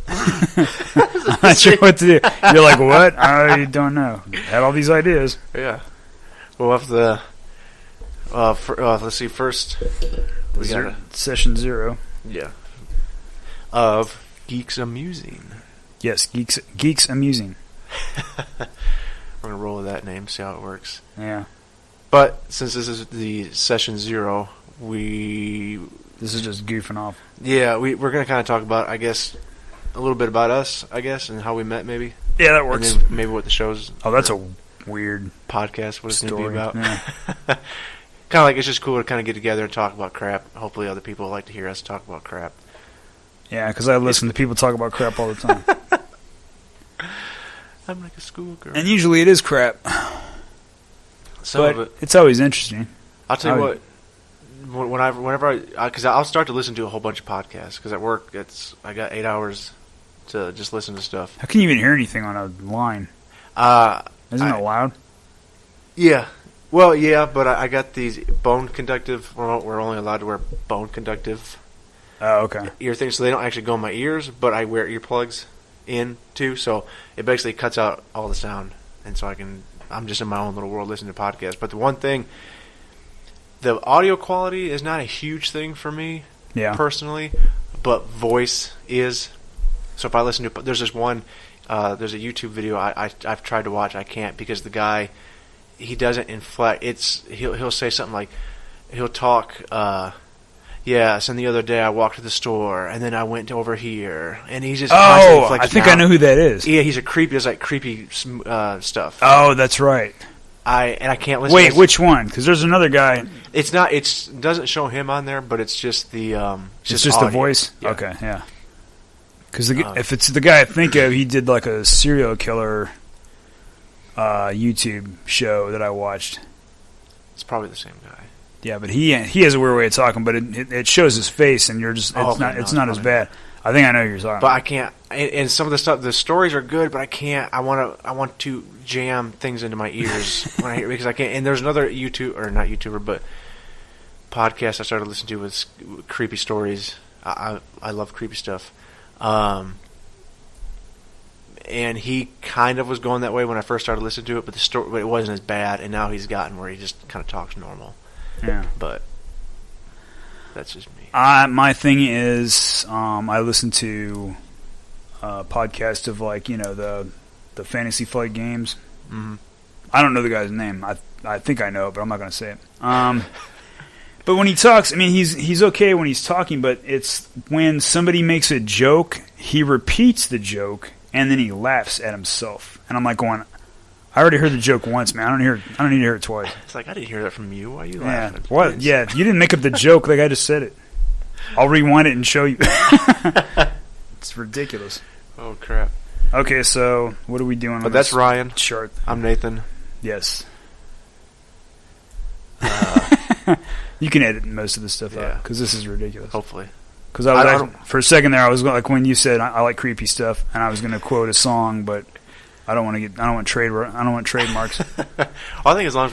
I'm not sure what to do. You're like, what? I don't know. Had all these ideas. Yeah. We'll have the. Let's see. First, we got session 0. Yeah. Of Geeks-a-Musing. Yes, Geeks-a-Musing. We're gonna roll with that name, see how it works. Yeah. But since this is the session 0, this is just goofing off. Yeah, we're gonna kind of talk about, I guess, a little bit about us, I guess, and how we met, maybe. Yeah, that works. And then maybe what the show's. Oh, that's a weird podcast. What it's gonna be about. Yeah. Kind of like it's just cool to kind of get together and talk about crap. Hopefully, other people like to hear us talk about crap. Yeah, because I listen to people talk about crap all the time. I'm like a schoolgirl. And usually it is crap. But it's always interesting. I'll tell you what. Whenever because I'll start to listen to a whole bunch of podcasts because at work I got 8 hours to just listen to stuff. How can you even hear anything on a line? Isn't it loud? Yeah. Well, yeah, but I got these bone conductive. We're only allowed to wear bone conductive. Oh, okay. Ear things, so they don't actually go in my ears, but I wear earplugs in too, so it basically cuts out all the sound, and so I'm just in my own little world listening to podcasts. But the one thing, the audio quality is not a huge thing for me, personally, but voice is. So if I listen to, there's this one, there's a YouTube video I've tried to watch, I can't because the guy, he doesn't inflect. He'll say something like, he'll talk. Yes, and the other day I walked to the store, and then I went over here, and he's just constantly I think I know who that is. Yeah, he's a creepy. It's like creepy stuff. Oh, that's right. I can't listen. Wait, which one? Because there's another guy. It's not. It doesn't show him on there, but it's just the. It's just the voice. Yeah. Okay, yeah. Because if it's the guy I think of, he did like a serial killer YouTube show that I watched. It's probably the same guy. Yeah, but he has a weird way of talking, but it shows his face, and you're just it's not as bad. I think I know who you're talking. But I can't. And some of the stuff, the stories are good, but I can't. I want to jam things into my ears when I hear because I can't. And there's another not YouTuber, but podcast I started listening to with creepy stories. I love creepy stuff. And he kind of was going that way when I first started listening to it, but it wasn't as bad. And now he's gotten where he just kind of talks normal. Yeah, but that's just me. My thing is, I listen to podcasts of the Fantasy Flight games. Mm-hmm. I don't know the guy's name. I think I know it, but I'm not going to say it. But when he talks, I mean, he's okay when he's talking, but it's when somebody makes a joke, he repeats the joke and then he laughs at himself, and I'm like going, I already heard the joke once, man. I don't need to hear it twice. It's like I didn't hear that from you. Why are you laughing? What? Yeah, you didn't make up the joke. Like I just said it. I'll rewind it and show you. It's ridiculous. Oh crap. Okay, so what are we doing? But that's Ryan. Chart. I'm Nathan. Yes. You can edit most of this stuff out because this is ridiculous. Hopefully. Because for a second there, I was like when you said I like creepy stuff, and I was going to quote a song, but. I don't want trademarks. Well, I think as long as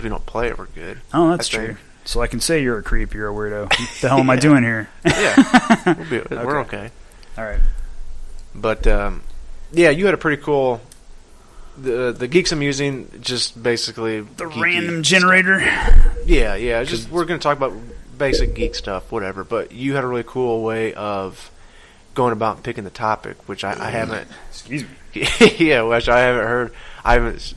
we don't play it, we're good. Oh, that's true. So I can say you're a creep, you're a weirdo. What the hell am I doing here? Yeah, we're okay. All right. But you had a pretty cool. The Geeks-a-Musing, just basically the random generator. Yeah. Just we're going to talk about basic geek stuff, whatever. But you had a really cool way of going about picking the topic, which I haven't. Excuse me. Yeah, which I haven't heard. I haven't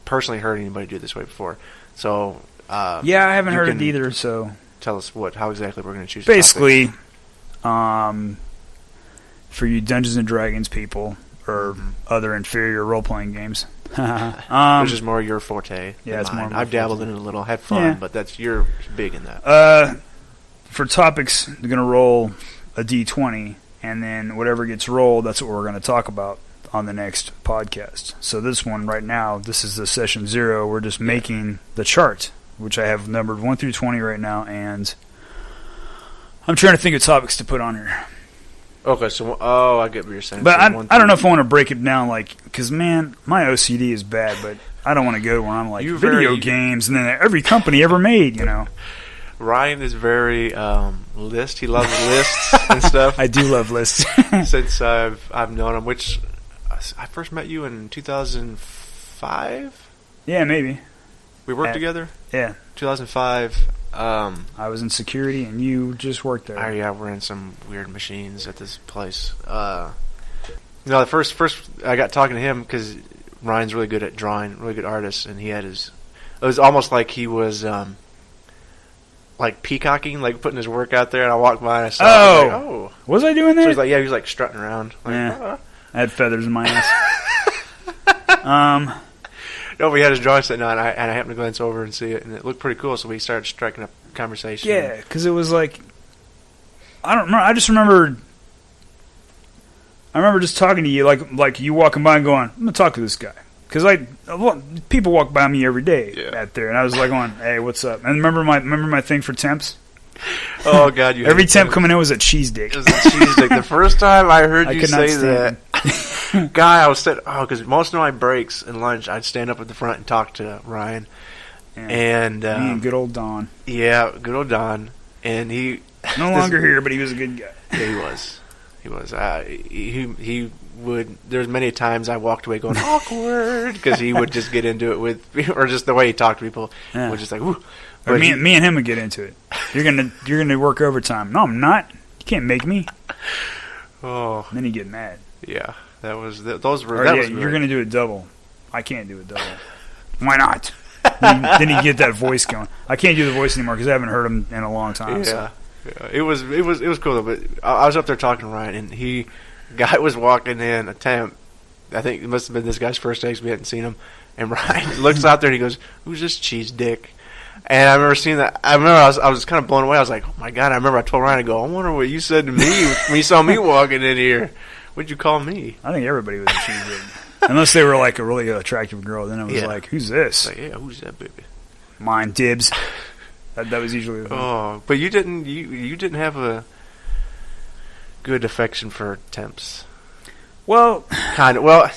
personally heard anybody do it this way before. So I haven't heard it either. So tell us how exactly we're going to choose. Basically, for you Dungeons and Dragons people or other inferior role playing games, which is more your forte. Yeah, it's more. I've dabbled in it a little, had fun, but you're big in that. For topics, you're going to roll a D20. And then whatever gets rolled, that's what we're going to talk about on the next podcast. So this one right now, this is the session 0. We're just making the chart, which I have numbered 1 through 20 right now, and I'm trying to think of topics to put on here. Okay, so I get what you're saying. But so I don't know if I want to break it down, because man, my OCD is bad, but I don't want to go where I'm like video games and then every company ever made, Ryan is very list. He loves lists and stuff. I do love lists. Since I've known him, which I first met you in 2005. Yeah, maybe. We worked together. Yeah, 2005. I was in security, and you just worked there. Yeah, we're in some weird machines at this place. The first I got talking to him because Ryan's really good at drawing, really good artist, and he had his. It was almost like he was like peacocking, like putting his work out there. And I walked by and I saw. Oh, I was like, oh, was I doing that? So he's like, yeah, he was like strutting around. Like, yeah, I had feathers in my ass. No, we had his drawing sitting on, and I happened to glance over and see it, and it looked pretty cool. So we started striking up conversation. Yeah, because it was like, I don't remember. I just remember. I remember just talking to you, like you walking by and going, "I'm gonna talk to this guy," because people walk by me every day out there, and I was like, going, "Hey, what's up?" And remember my thing for temps. Oh God, you every temp coming in was a cheese dick. It was a cheese dick. The first time I heard you say that. Guy, I was sitting. Because most of my breaks and lunch, I'd stand up at the front and talk to Ryan, and me and good old Don. Yeah, good old Don, and he no longer here, but he was a good guy. Yeah, he was. He was. He would. There's many times I walked away going awkward because he would just get into it with, or just the way he talked to people was just like, woo. Or me and him would get into it. You're gonna work overtime. No, I'm not. You can't make me. Oh. And then he'd get mad. Yeah. Those were. Or, that yeah, was you're going to do a double. I can't do a double. Why not? Then you get that voice going. I can't do the voice anymore because I haven't heard him in a long time. Yeah, so. yeah. It was cool though. But I was up there talking to Ryan, and guy was walking in a temp. I think it must have been this guy's first day because we hadn't seen him. And Ryan looks out there and he goes, "Who's this cheese dick?" And I remember seeing that. I remember I was kind of blown away. I was like, "Oh my God!" I remember I told Ryan, "I go, I wonder what you said to me when you saw me walking in here." What'd you call me? I think everybody was a cheese dick. Unless they were like a really attractive girl. Then it was like, who's this? Like, yeah, who's that baby? Mine, dibs. That was usually the thing. Oh, but you didn't have a good affection for temps. Well, kind of. Well,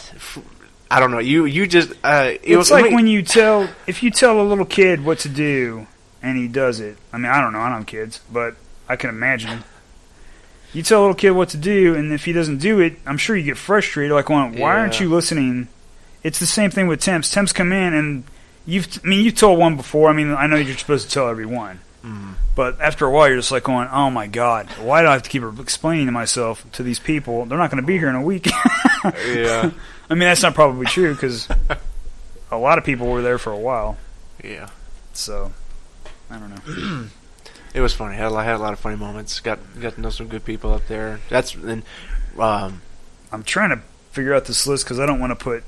I don't know. You just it's like when you tell a little kid what to do and he does it. I mean, I don't know. I don't have kids, but I can imagine. You tell a little kid what to do, and if he doesn't do it, I'm sure you get frustrated. Like, why aren't you listening? It's the same thing with temps. Temps come in, and you've told one before. I mean, I know you're supposed to tell everyone, but after a while, you're just like going, "Oh my God, why do I have to keep explaining to myself to these people? They're not going to be here in a week." Yeah. I mean, that's not probably true because a lot of people were there for a while. Yeah. So, I don't know. It was funny. Had a lot of funny moments. Got to know some good people up there. I'm trying to figure out this list because I don't want to put.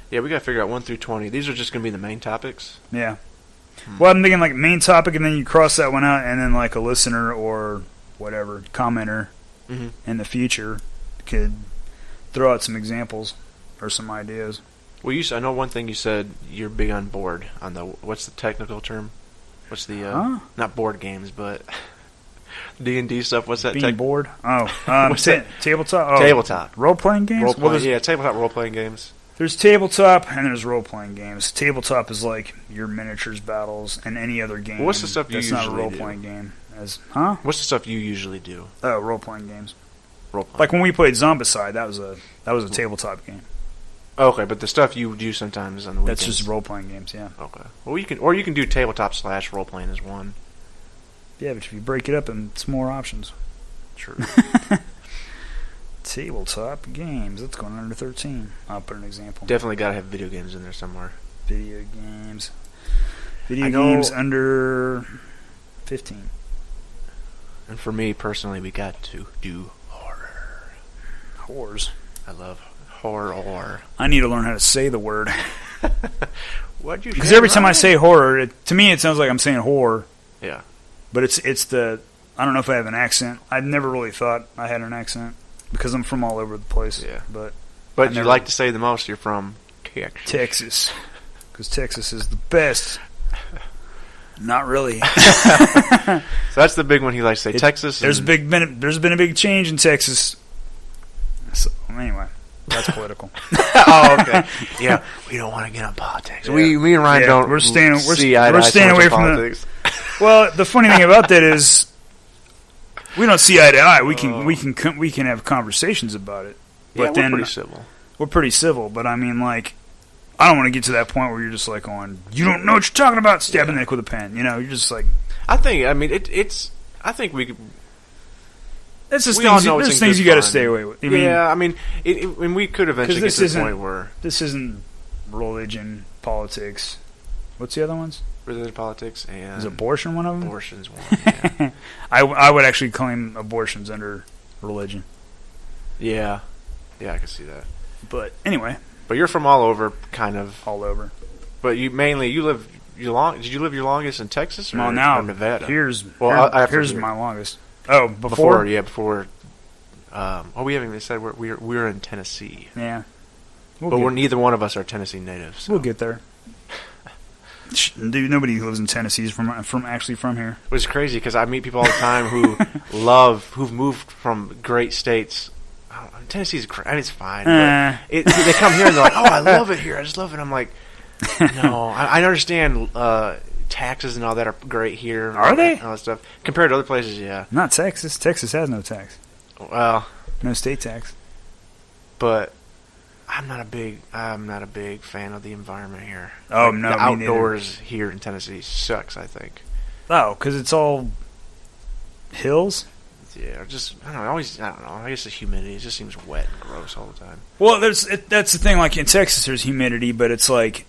Yeah, we got to figure out 1 through 20. These are just going to be the main topics. Yeah. Well, I'm thinking like main topic, and then you cross that one out, and then like a listener or whatever commenter in the future could throw out some examples or some ideas. Well, I know one thing you said. You're big on board. On the what's the technical term? What's the not board games, but D&D stuff? What's that? Being bored? Oh, tabletop. Oh, tabletop role playing games. Tabletop role playing games. There's tabletop and there's role playing games. Tabletop is like your miniatures battles and any other game. What's the stuff you usually do? That's not a role playing game. What's the stuff you usually do? Oh, role playing games. Like when we played Zombicide, that was a tabletop game. Okay, but the stuff you do sometimes on the weekends. That's just role playing games, yeah. Okay. Well, you can do tabletop / role playing as one. Yeah, but if you break it up, it's more options. True. Tabletop games. That's going under 13. I'll put an example. Definitely got to have video games in there somewhere. Video games. Video games under 15. And for me personally, we got to do horror. Horrors. I love horror. I need to learn how to say the word. What'd you? Because every time I say horror, to me it sounds like I'm saying horror. Yeah. But it's the I don't know if I have an accent. I never really thought I had an accent because I'm from all over the place. Yeah. But you like to say the most. You're from Texas. Because Texas is the best. Not really. So that's the big one he likes to say. Texas. There's been a big change in Texas. So anyway, That's political. Oh, okay. Yeah, we don't want to get on politics. Yeah. Me and Ryan don't. We're staying away from politics. Well, the funny thing about that is we don't see eye to eye. We can have conversations about it. But we're then pretty civil. We're pretty civil, but I mean, like, I don't want to get to that point where you're just like going, you don't know what you're talking about, stabbing the neck with a pen. You know, you're just like. I think we could. That's just there's things you got to stay away with. And we could eventually get to the point where this isn't religion, politics. What's the other ones? Religion, politics, and is abortion one of them? Abortion's one. Yeah. I would actually claim abortions under religion. Yeah, I can see that. But anyway, but you're from all over, kind of all over. But you live. Did you live your longest in Texas or Nevada? Here's my longest. Oh, before. We haven't even said we're in Tennessee. Yeah, we're neither one of us are Tennessee natives. So. We'll get there. Dude, nobody who lives in Tennessee is from here. Which is crazy because I meet people all the time who've moved from great states. Tennessee's great. I mean, it's fine. They come here and they're like, "Oh, I love it here. I just love it." I'm like, "No, I understand taxes and all that are great here. Are they? All that stuff compared to other places, yeah. Not Texas. Texas has no tax. Well, no state tax. But I'm not a big fan of the environment here. Oh no, the outdoors here in Tennessee sucks. I think. Oh, because it's all hills. Yeah, I don't know. I guess the humidity. It just seems wet and gross all the time. Well, that's the thing. Like in Texas, there's humidity, but it's like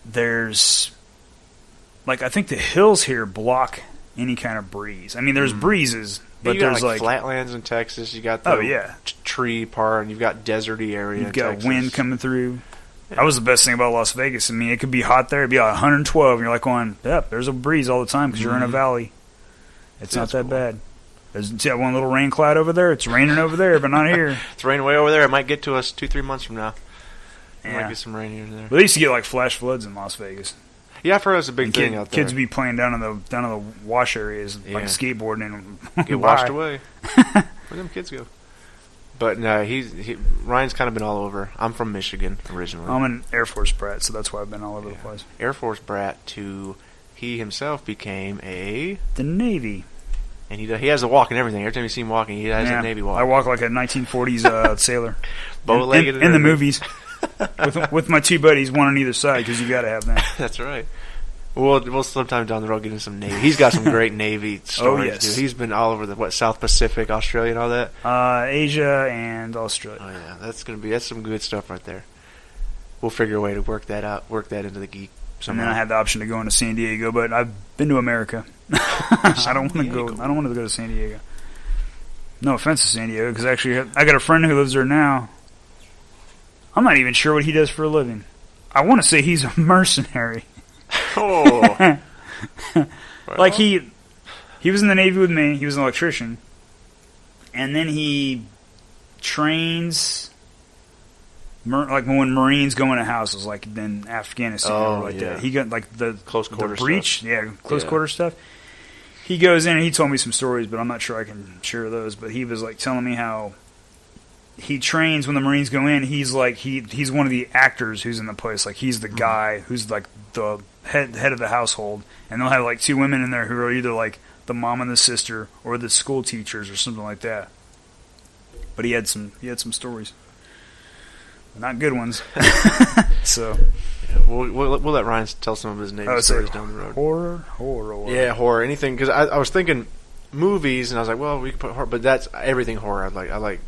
there's. Like, I think the hills here block any kind of breeze. I mean, there's breezes, but you got there's like flatlands in Texas. You got the tree part, and you've got deserty area. You've got Texas. Wind coming through. Yeah. That was the best thing about Las Vegas. I mean, it could be hot there. It'd be like 112, and you're like going, yep, there's a breeze all the time because you're in a valley. It's not that bad. There's one little rain cloud over there. It's raining over there, but not here. It's raining way over there. It might get to us 2-3 months from now. Yeah. Might get some rain here and there. But they used to get like flash floods in Las Vegas. Yeah, I've heard that's a big thing out there. Kids be playing down in the wash areas, like skateboarding, and get washed away. Where them kids go? But no, Ryan's kind of been all over. I'm from Michigan originally. I'm an Air Force brat, so that's why I've been all over the place. Air Force brat to he himself became the Navy. And he has a walk and everything. Every time you see him walking, he has a Navy walk. I walk like a 1940s sailor. Bow-legged in the movies. with my two buddies, one on either side, because you got to have that. That's right. We'll sometime down the road get in some Navy. He's got some great Navy stories. Oh, yes. Dude. He's been all over the South Pacific, Australia, and all that. Asia and Australia. Oh yeah, that's some good stuff right there. We'll figure a way to work that out, work that into the geek. And then I had the option to go into San Diego, but I've been to America. I don't want to go. I don't want to go to San Diego. No offense to San Diego, because actually I got a friend who lives there now. I'm not even sure what he does for a living. I want to say he's a mercenary. Oh, like he was in the Navy with me. He was an electrician, and then he trains. Like when Marines go into houses, like in Afghanistan, or that. He got like the close quarter breach, stuff. Close quarter stuff. He goes in and he told me some stories, but I'm not sure I can share those. But he was like telling me how he trains when the Marines go in. He's like he's one of the actors who's in the place. Like he's the guy who's like the head of the household, and they'll have like two women in there who are either like the mom and the sister or the school teachers or something like that. But he had some stories. Not good ones. So yeah, we'll let Ryan tell some of his Navy stories down the road. Horror. Yeah, horror. Anything, because I was thinking movies, and I was like, well, we can put horror, but that's everything horror. I like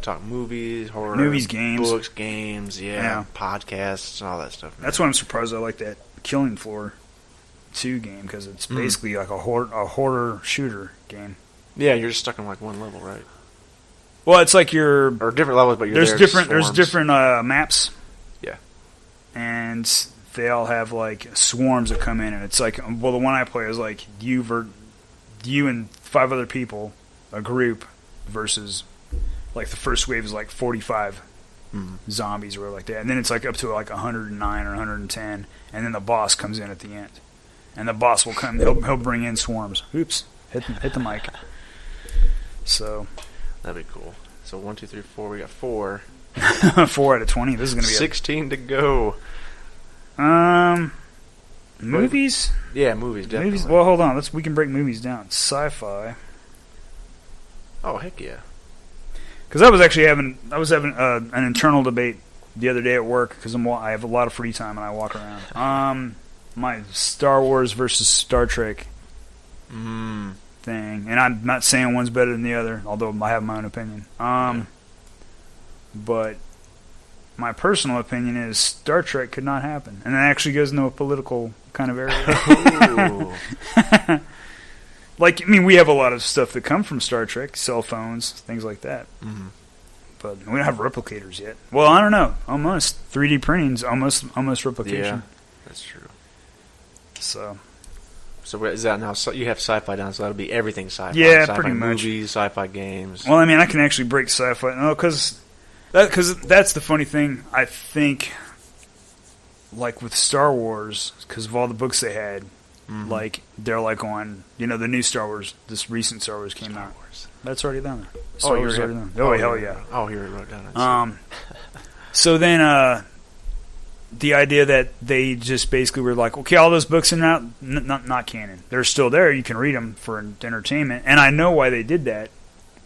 talk movies, horror, games, books, games, podcasts, and all that stuff. Man. That's why I'm surprised I like that Killing Floor 2 game, because it's basically like a horror shooter game. Yeah, you're just stuck in like one level, right? Or different levels, but there's different maps. Yeah, and they all have like swarms that come in, and it's like, well, the one I play is like you and 5 other people, a group, versus like the first wave is like 45 zombies or like that, and then it's like up to like 109 or 110, and then the boss comes in at the end, and the boss will come. He'll bring in swarms. Oops, hit the mic. So. That'd be cool. So 1, 2, 3, 4. We got 4. 4 out of 20. This is going to be 16 to go. Movies? Yeah, movies, definitely. Movies? Well, hold on. We can break movies down. Sci-fi. Oh, heck yeah. Because I was having an internal debate the other day at work because I have a lot of free time and I walk around. My Star Wars versus Star Trek thing, and I'm not saying one's better than the other, although I have my own opinion. But my personal opinion is Star Trek could not happen, and it actually goes into a political kind of area. Like, I mean, we have a lot of stuff that come from Star Trek, cell phones, things like that. Mm-hmm. But we don't have replicators yet. Well, I don't know. Almost 3D printing's almost replication. Yeah, that's true. So is that now? So you have sci-fi down, so that'll be everything sci-fi. Yeah, sci-fi pretty much. Movies, sci-fi games. Well, I mean, I can actually break sci-fi. No, because that's the funny thing. I think, like with Star Wars, because of all the books they had, like they're like on, the new Star Wars. This recent Star Wars came out. That's already down there. Star Wars already down there. Oh, hell yeah! Oh, here it wrote down. So then, the idea that they just basically were like, okay, all those books are not canon. They're still there. You can read them for entertainment. And I know why they did that.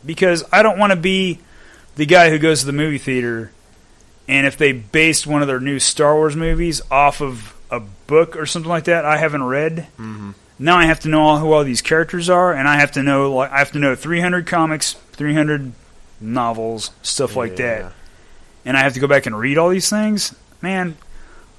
Because I don't want to be the guy who goes to the movie theater, and if they based one of their new Star Wars movies off of a book or something like that I haven't read, now I have to know who all these characters are, and I have to know 300 comics, 300 novels, stuff like that. And I have to go back and read all these things. Man,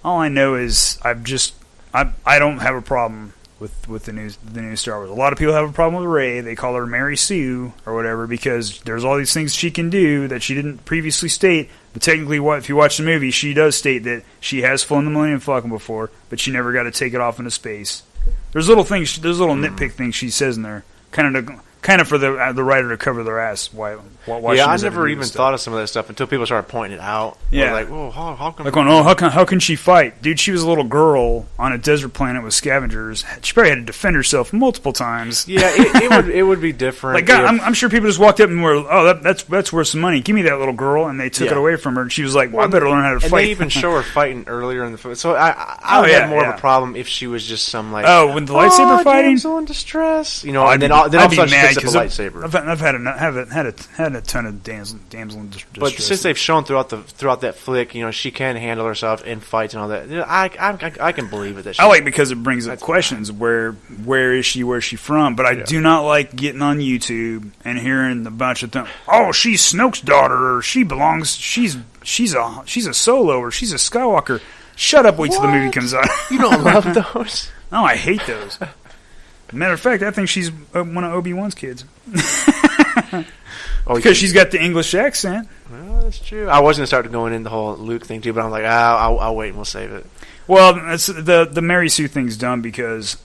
all I know is I don't have a problem with the new Star Wars. A lot of people have a problem with Rey. They call her Mary Sue or whatever because there's all these things she can do that she didn't previously state. But technically, if you watch the movie, she does state that she has flown the Millennium Falcon before, but she never got to take it off into space. There's little nitpick things she says in there, kind of for the writer to cover their ass. Why I never even thought of some of that stuff until people started pointing it out. Yeah, like, well, how come? Like, how can she fight, dude? She was a little girl on a desert planet with scavengers. She probably had to defend herself multiple times. Yeah, it would be different. Like, God, I'm sure people just walked up and were, that's worth some money. Give me that little girl, and they took it away from her. And she was like, well, I better learn how to fight. And they even show her fighting earlier in the film. So I would have more of a problem if she was just some like, when the lightsaber fighting, damsel in distress, and then all of a sudden she picks up a lightsaber. I've had a ton of damsel in distress. But since they've shown throughout that flick, she can handle herself in fights and all that. I can believe it. I like because it brings up questions. Where is she? Where's she from? But I do not like getting on YouTube and hearing a bunch of things. Oh, she's Snoke's daughter, or she belongs. She's a Solo, or she's a Skywalker. Shut up! Wait till the movie comes out. You don't love those? No, I hate those. Matter of fact, I think she's one of Obi-Wan's kids. Because she's got the English accent. Well, that's true. I was going to start going in the whole Luke thing too, but I'm like, I'll wait and we'll save it. Well, it's the Mary Sue thing's dumb because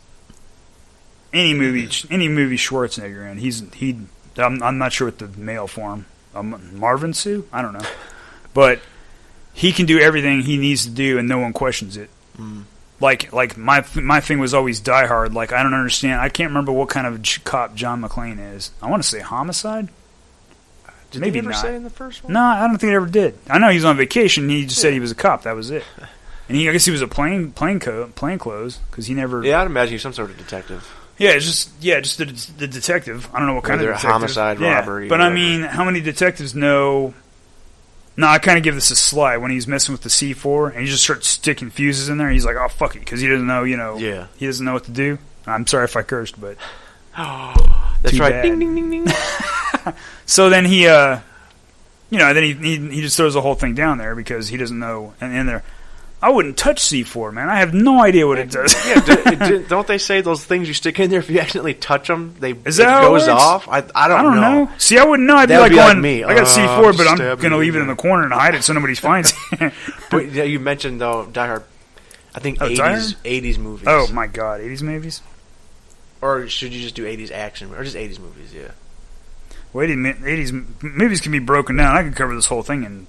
any movie Schwarzenegger in, I'm not sure what the male form, Marvin Sue, I don't know, but he can do everything he needs to do and no one questions it. Like my thing was always Die Hard. Like, I don't understand. I can't remember what kind of cop John McClane is. I want to say homicide. Did Maybe he ever not. say in the first one? No, I don't think it ever did. I know he was on vacation. He just said he was a cop. That was it. And I guess he was a plain clothes because he never. Yeah, I'd imagine he's some sort of detective. Yeah, just the detective. I don't know what kind of detective. Homicide, robbery. But whatever. I mean, how many detectives know? No, I kind of give this a slide when he's messing with the C4 and he just starts sticking fuses in there. And he's like, "Oh fuck it," because he doesn't know. Yeah. He doesn't know what to do. I'm sorry if I cursed, but that's right. Bad. Ding ding ding ding. So then he, then he just throws the whole thing down there because he doesn't know. And in there, I wouldn't touch C4, man. I have no idea what it does. Don't they say those things you stick in there if you accidentally touch them, it goes off? I don't know. See, I wouldn't know. I'd be like going, me. I got C4, but I'm going to leave it in the corner and hide it so nobody finds it. But you mentioned, though, Die Hard. I think 80s movies. Oh, my God. 80s movies? Or should you just do 80s action? Or just 80s movies, yeah. Well, 80s movies can be broken down. I could cover this whole thing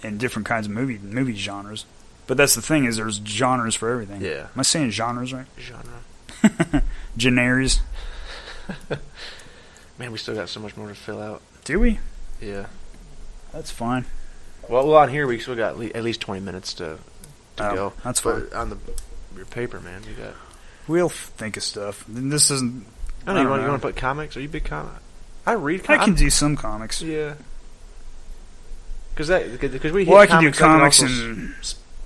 in different kinds of movie genres. But that's the thing, is there's genres for everything. Yeah. Am I saying genres right? Genre. Genres. Man, we still got so much more to fill out. Do we? Yeah. That's fine. Well, on here we still got at least 20 minutes to go. That's fine. But on your paper, man, you got. We'll think of stuff. This isn't. I don't know. You want to put comics? Are you a big comic? I read comics. I can do some comics. Yeah. Because we hit I can do comics and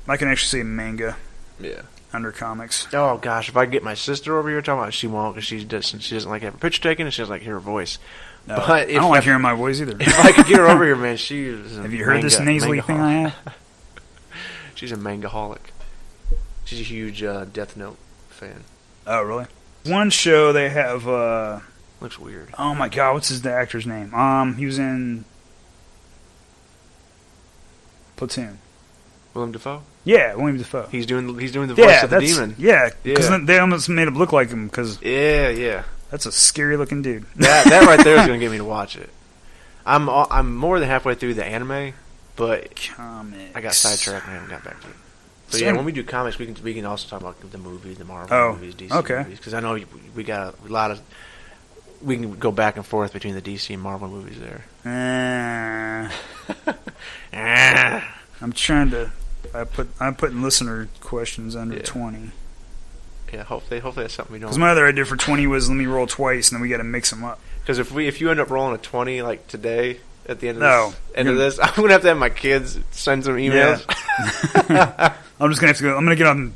I can actually say manga. Yeah. Under comics. Oh gosh, if I get my sister over here talking about it, she won't because she doesn't like having her picture taken and she doesn't like hear her voice. No, but I don't like hearing my voice either. If I could get her over here, man, she is. Have you heard this nasally thing I have? She's a mangaholic. She's a huge Death Note fan. Oh really? One show they have. Looks weird. Oh my god, what's the actor's name? He was in Platoon. Willem Dafoe? Yeah, William Dafoe. He's doing the voice of the demon. Yeah, because they almost made him look like him. Cause yeah. That's a scary looking dude. That right there is going to get me to watch it. I'm more than halfway through the anime, but comics. I got sidetracked and I haven't got back to it. But yeah, when we do comics, we can also talk about the movies, the Marvel movies, DC movies, because I know we got a lot of. We can go back and forth between the DC and Marvel movies there. I'm trying to. I'm putting listener questions under 20. Yeah, hopefully that's something we don't. Because my other idea for 20 was let me roll twice, and then we got to mix them up. Because if you end up rolling a 20 like today at the end of this, I'm gonna have to have my kids send some emails. Yeah. I'm just gonna have to go. I'm gonna get on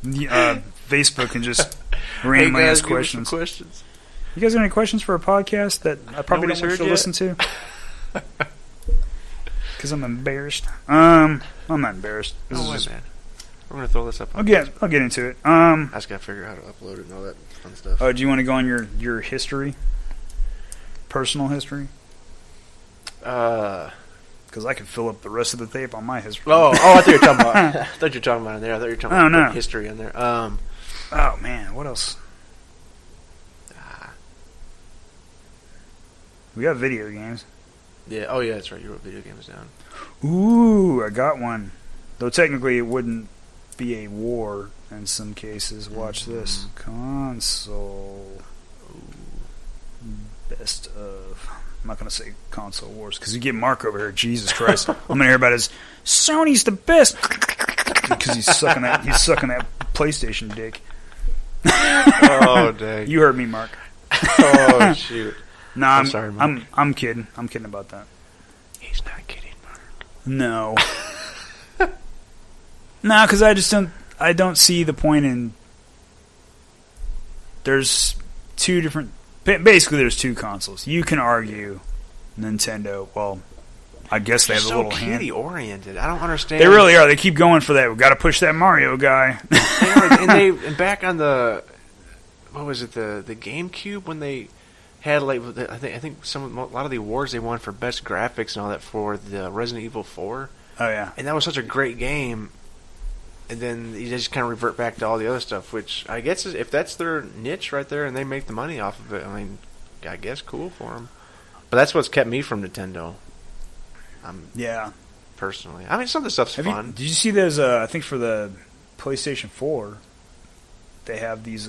Facebook and just randomly ask questions. You guys got any questions for a podcast that I probably don't want you to listen to? Because I'm embarrassed. I'm not embarrassed. Man. We're gonna throw this up. I'll get into it. I just gotta figure out how to upload it and all that fun stuff. Oh, do you want to go on your history? Personal history? Because I can fill up the rest of the tape on my history. Oh! I thought you were talking about. I thought you were talking about in there. I thought you were talking about history in there. Oh man, what else? We got video games. Yeah. Oh yeah, that's right. You wrote video games down. Ooh, I got one. Though technically it wouldn't be a war in some cases. Watch this. Console. Best of. I'm not going to say console wars because you get Mark over here. Jesus Christ. I'm going to hear about his Sony's the best because he's sucking that PlayStation dick. Oh, dang. You heard me, Mark. Oh, shoot. No, I'm sorry, Mark. I'm kidding. I'm kidding about that. He's not kidding, Mark. No. No, because I don't see the point in. There's two different. Basically, there's two consoles. You can argue Nintendo. Well, I guess they have a little hand. They're so kitty-oriented. I don't understand. They really are. They keep going for that. We've got to push that Mario guy. and back on the. What was it? The GameCube when they had I think a lot of the awards they won for best graphics and all that for the Resident Evil 4. Oh yeah. And that was such a great game. And then you just kind of revert back to all the other stuff, which I guess if that's their niche right there and they make the money off of it, I mean, I guess cool for them. But that's what's kept me from Nintendo. Yeah. Personally. I mean, some of the stuff's fun. Did you see those, I think for the PlayStation 4, they have these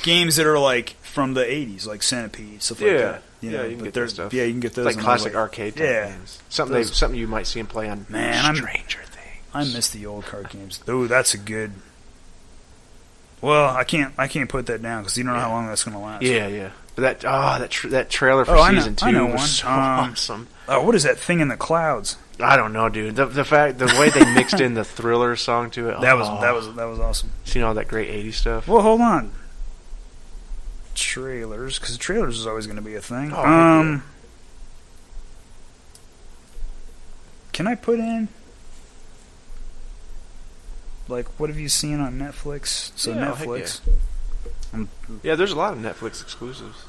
games that are like from the 80s, like Centipede, stuff like that. You can get that stuff. Yeah, you can get those. Like classic arcade type games. Something you might see them play on Stranger Things. I miss the old card games. Ooh, that's a good. Well, I can't put that down because you don't know how long that's going to last. Yeah. But that trailer for season 2 was so awesome. Oh, what is that thing in the clouds? I don't know, dude. The way they mixed in the Thriller song to it. That was awesome. Seen all that great 80s stuff. Well, hold on. Trailers, because trailers is always going to be a thing. Can I put in? Like, what have you seen on Netflix? So Netflix. Yeah, there's a lot of Netflix exclusives.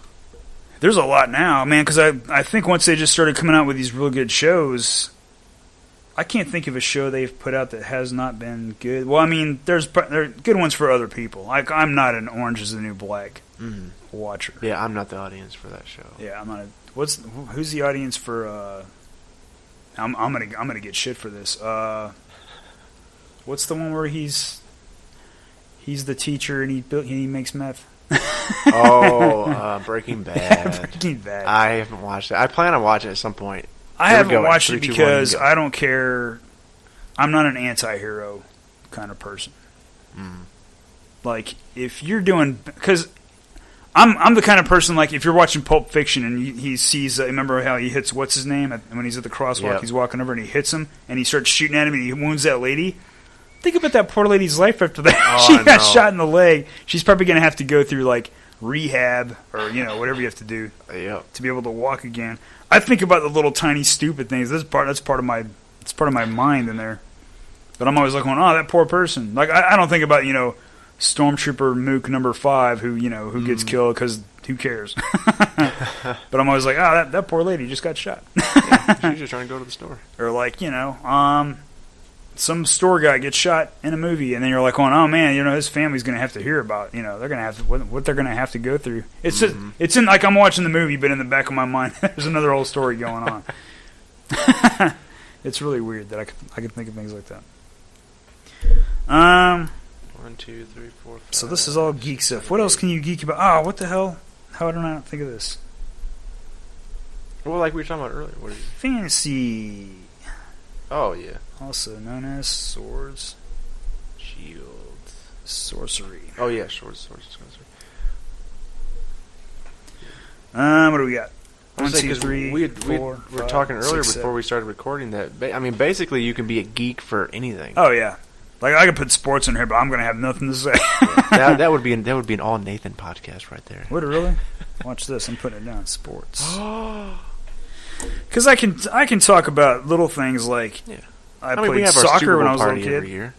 There's a lot now, man, because I think once they just started coming out with these real good shows, I can't think of a show they've put out that has not been good. Well, I mean, there are good ones for other people. Like, I'm not an Orange is the New Black watcher. Yeah, I'm not the audience for that show. Yeah, I'm not. Who's the audience for? I'm gonna get shit for this. What's the one where he's the teacher and he makes meth? Breaking Bad. Breaking Bad. I haven't watched it. I plan on watching it at some point. I haven't watched it because I don't care. I'm not an anti-hero kind of person. Like, if you're doing... Because I'm the kind of person, like, if you're watching Pulp Fiction and he sees... remember how he hits... What's his name? When he's at the crosswalk, he's walking over and he hits him, and he starts shooting at him and he wounds that lady. Think about that poor lady's life after that. She got shot in the leg. She's probably going to have to go through, like, rehab or, whatever you have to do to be able to walk again. I think about the little tiny stupid things. That's part of my mind in there. But I'm always like, oh, that poor person. Like, I don't think about, Stormtrooper Mook number 5 who gets killed because who cares? But I'm always like, that poor lady just got shot. She's just trying to go to the store. Or like, some store guy gets shot in a movie, and then you're like, oh man, his family's going to have to hear about, they're going to have to, what they're going to have to go through. It's just, it's in, like, I'm watching the movie, but in the back of my mind, there's another whole story going on. It's really weird that I could think of things like that. 1, 2, 3, 4, 5. So this is all geek stuff. What else can you geek about? What the hell? How did I not think of this? Well, like we were talking about earlier. What is it? Fantasy. Oh, yeah. Also known as swords. Shields. Sorcery. Oh, yeah, sorcery. What do we got? 1, 2, 3, we 4, were 5, talking earlier 6, before we started recording that. Basically, you can be a geek for anything. Oh, yeah. Like, I could put sports in here, but I'm going to have nothing to say. that would be an all Nathan podcast right there. Would it really? Watch this. I'm putting it down. Sports. Because I can talk about little things like I played we have soccer our when I was a party little kid. Every year.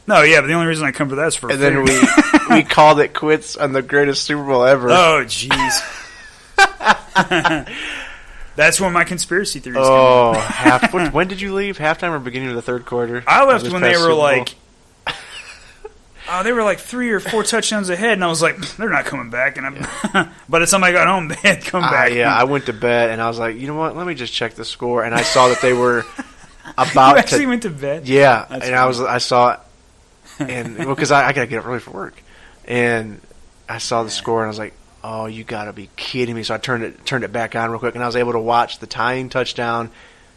No, yeah, but the only reason I come for that is for and food. Then we called it quits on the greatest Super Bowl ever. Oh, jeez. That's when my conspiracy theories came in. When did you leave? Halftime or beginning of the third quarter? I left when they were like... they were like 3 or 4 touchdowns ahead, and I was like, they're not coming back. And but as somebody got home, they had come back. Yeah, I went to bed, and I was like, you know what? Let me just check the score. And I saw that they were about you actually went to bed? Yeah, That's and funny. I saw it, and because I got to get up early for work. And I saw the score, and I was like, oh, you got to be kidding me. So I turned it back on real quick, and I was able to watch the tying touchdown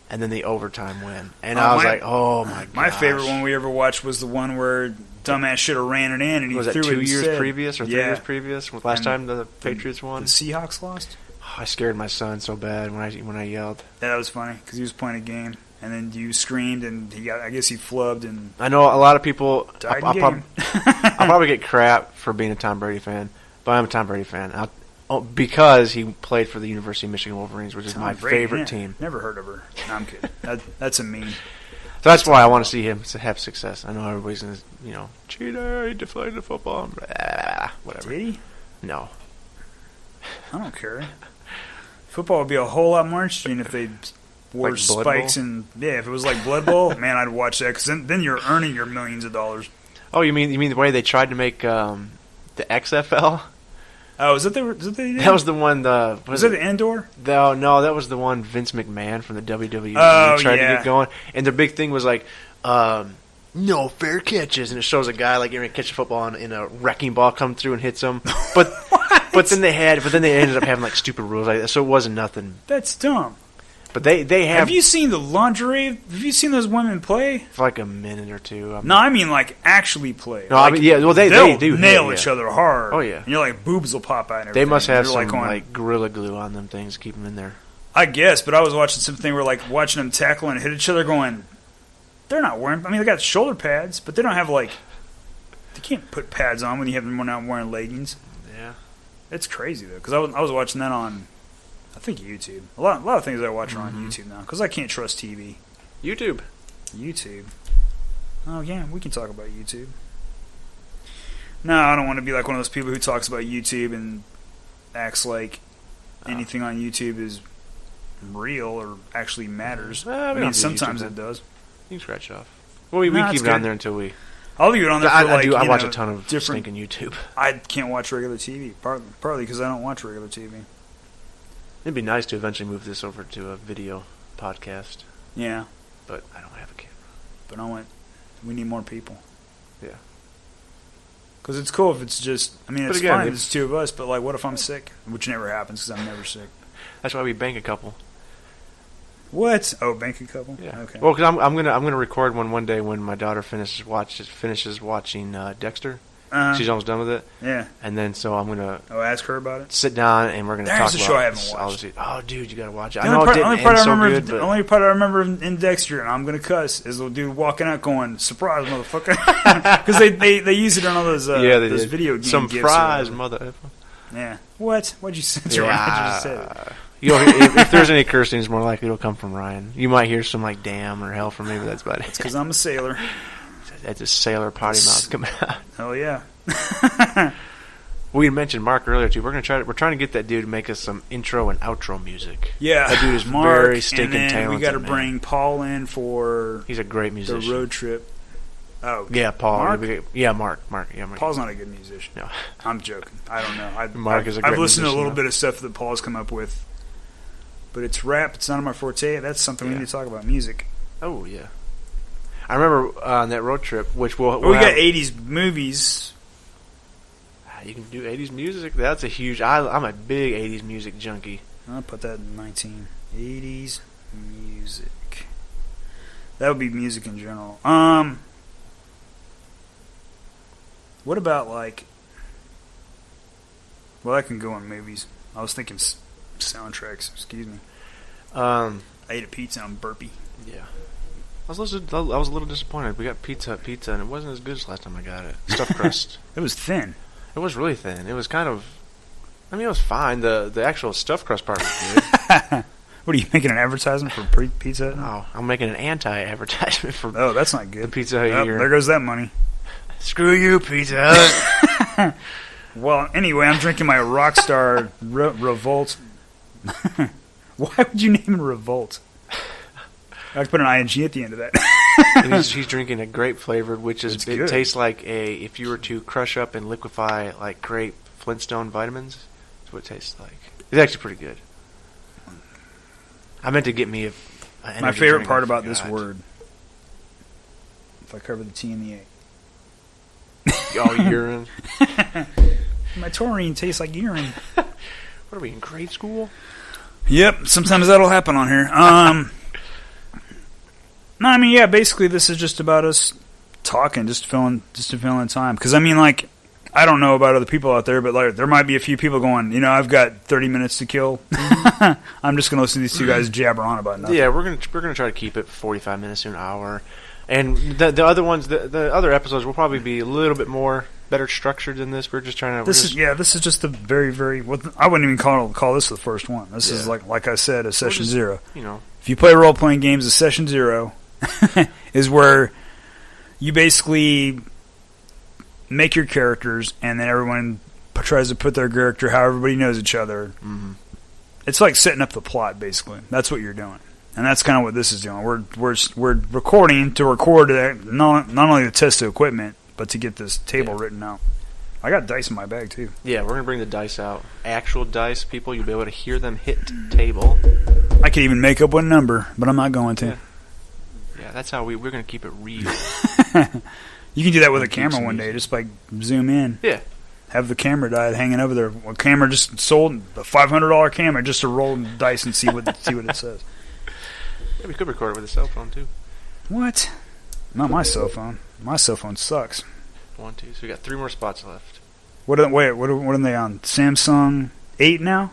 and then the overtime win. And I was like, oh, my gosh. My favorite one we ever watched was the one where dumbass should have ran it in, and he was threw it it 2 years instead. previous or 3 years previous? Last time the Patriots won? The Seahawks lost? Oh, I scared my son so bad when I yelled. Yeah, that was funny, because he was playing a game, and then you screamed, and I guess he flubbed. And I know a lot of people... I'll probably get crap for being a Tom Brady fan, but I'm a Tom Brady fan. Because he played for the University of Michigan Wolverines, which is my favorite team. Never heard of her. No, I'm kidding. That's a meme. So that's why I want to see him to have success. I know everybody's going to, cheater, he deflated the football, blah, whatever. Did he? No. I don't care. Football would be a whole lot more interesting if they wore like Blood spikes Bowl? and if it was like Blood Bowl, man, I'd watch that because then you're earning your millions of dollars. Oh, you mean the way they tried to make the XFL? Oh, was that the That was the one. Was it the indoor? No, that was the one Vince McMahon from the WWE tried to get going. And their big thing was like, no fair catches, and it shows a guy like getting ready to catch a football and a wrecking ball come through and hits him. But then they ended up having like stupid rules like that, so it wasn't nothing. That's dumb. But they have. Have you seen the lingerie? Have you seen those women play for like a minute or two? No, I mean like actually play. No, like, I mean yeah. Well, they do nail each other hard. Oh yeah. And you're like boobs will pop out. And everything. They must have some like Gorilla Glue on them things to keep them in there. I guess, but I was watching something where like watching them tackle and hit each other, going, they're not wearing. I mean, they got shoulder pads, but they don't have like. They can't put pads on when you have them not wearing leggings. Yeah. It's crazy though, because I was watching that on. I think YouTube. A lot of things I watch are on YouTube now because I can't trust TV. YouTube. Oh yeah, we can talk about YouTube. No, I don't want to be like one of those people who talks about YouTube and acts like anything on YouTube is real or actually matters. I mean, sometimes it does. You can scratch off. Well, we keep it on there until we. I'll leave it on there for I watch a ton of stinking YouTube. I can't watch regular TV, partly because I don't watch regular TV. It'd be nice to eventually move this over to a video podcast. Yeah. But I don't have a camera. But we need more people. Yeah. Because it's cool if it's just, I mean, it's again, fine if it's 2 of us, but like, what if I'm sick? Which never happens because I'm never sick. That's why we bank a couple. What? Oh, bank a couple. Yeah. Okay. Well, because I'm gonna record one day when my daughter finishes watching Dexter. She's almost done with it. Yeah. And then so I'm gonna ask her about it. sit down and we're gonna talk There's a about. show I haven't watched. Oh, dude, you gotta watch it. The I know it didn't end so good, the but only part I remember in Dexter, and I'm gonna cuss, is the dude walking out going, "Surprise, motherfucker!" Because they use it on all those those video games. Some fries, mother. Yeah. What? What'd you say? Ryan? I just said it. If there's any cursing, it's more likely it'll come from Ryan. You might hear some like "damn" or "hell" from me, but that's about it. It's because I'm a sailor. That's a sailor potty mouth coming out. Hell yeah. We mentioned Mark earlier too. We're trying to get that dude to make us some intro and outro music. Yeah, that dude is Mark, very stinking and then talented. We got to bring Paul in for. He's a great musician. The road trip. Oh yeah, Paul. Mark? Mark. Yeah, Mark. Paul's not a good musician. No, I'm joking. I don't know. Mark is a great I've listened to a little musician, bit of stuff that Paul's come up with, but it's rap. It's not my forte. That's something we need to talk about. Music. Oh yeah. I remember on that road trip, which we got 80s movies. You can do 80s music. That's a huge. I'm a big 80s music junkie. I'll put that in 1980s music. That would be music in general. What about like? Well, I can go on movies. I was thinking soundtracks. Excuse me. I ate a pizza and I'm burpy. Yeah. I was a little disappointed. We got pizza, and it wasn't as good as last time I got it. Stuffed crust. It was thin. It was really thin. It was kind of. I mean, it was fine. The actual stuffed crust part was good. What are you making an advertisement for Pizza Hut? No, I'm making an anti-advertisement for. Oh, that's not good. The Pizza Hut here. There goes that money. Screw you, Pizza Hut. Well, anyway, I'm drinking my Rockstar Revolt. Why would you name it Revolt? I could put an ing at the end of that. And he's drinking a grape flavored, which is it tastes like if you were to crush up and liquefy like grape Flintstone vitamins. That's what it tastes like. It's actually pretty good. I meant to get me my favorite part about this word. If I cover the T and the A. Oh, urine. My taurine tastes like urine. What are we in grade school? Yep, sometimes that'll happen on here. No, I mean, yeah, basically this is just about us talking, just filling time. Because, I mean, like, I don't know about other people out there, but like, there might be a few people going, I've got 30 minutes to kill. I'm just going to listen to these two guys jabber on about nothing. Yeah, we're gonna try to keep it 45 minutes to an hour. And the other ones, the other episodes will probably be a little bit better structured than this. We're just trying to... This is just a very, very... Well, I wouldn't even call this the first one. This is, like I said, a session zero. If you play role-playing games, a session zero... is where you basically make your characters and then everyone tries to put their character how everybody knows each other. Mm-hmm. It's like setting up the plot, basically. That's what you're doing. And that's kind of what this is doing. We're recording to record not only to test the equipment, but to get this table written out. I got dice in my bag, too. Yeah, we're going to bring the dice out. Actual dice, people. You'll be able to hear them hit table. I could even make up one number, but I'm not going to. Yeah, that's how we're going to keep it real. You can do that with a camera one day, just like zoom in. Yeah. Have the camera die hanging over there. A camera just sold, a $500 camera just to roll dice and see what it says. Yeah, we could record it with a cell phone too. What? Not my cell phone. My cell phone sucks. 1, 2. So we got 3 more spots left. What are they on? Samsung 8 now?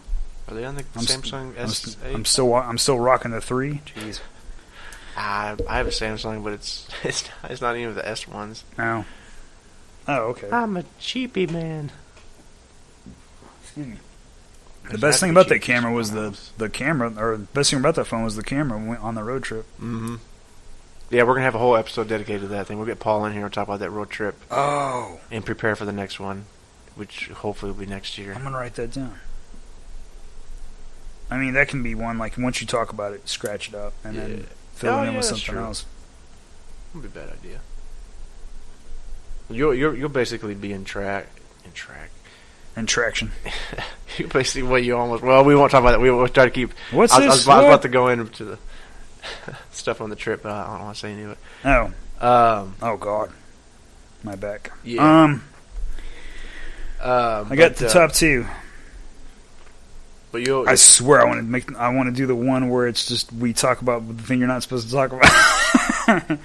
Are they on the Samsung S8? I'm still rocking the 3. Jeez. I have a Samsung, but it's not even the S ones. Oh. Oh, okay. I'm a cheapy man. Excuse me. The best thing about that camera was the camera, or the best thing about that phone was the camera when we went on the road trip. Mm-hmm. Yeah, we're going to have a whole episode dedicated to that thing. We'll get Paul in here and talk about that road trip. Oh. And prepare for the next one, which hopefully will be next year. I'm going to write that down. I mean, that can be one, like, once you talk about it, scratch it up, and then fill it in with something else. That would be a bad idea. You'll basically be in traction. You basically we won't talk about that. We'll try to keep. What's this? I was about to go into the stuff on the trip, but I don't want to say any of it. Oh. Oh God, my back. Yeah. I got the top 2. But I swear I want to do the one where it's just we talk about the thing you're not supposed to talk about.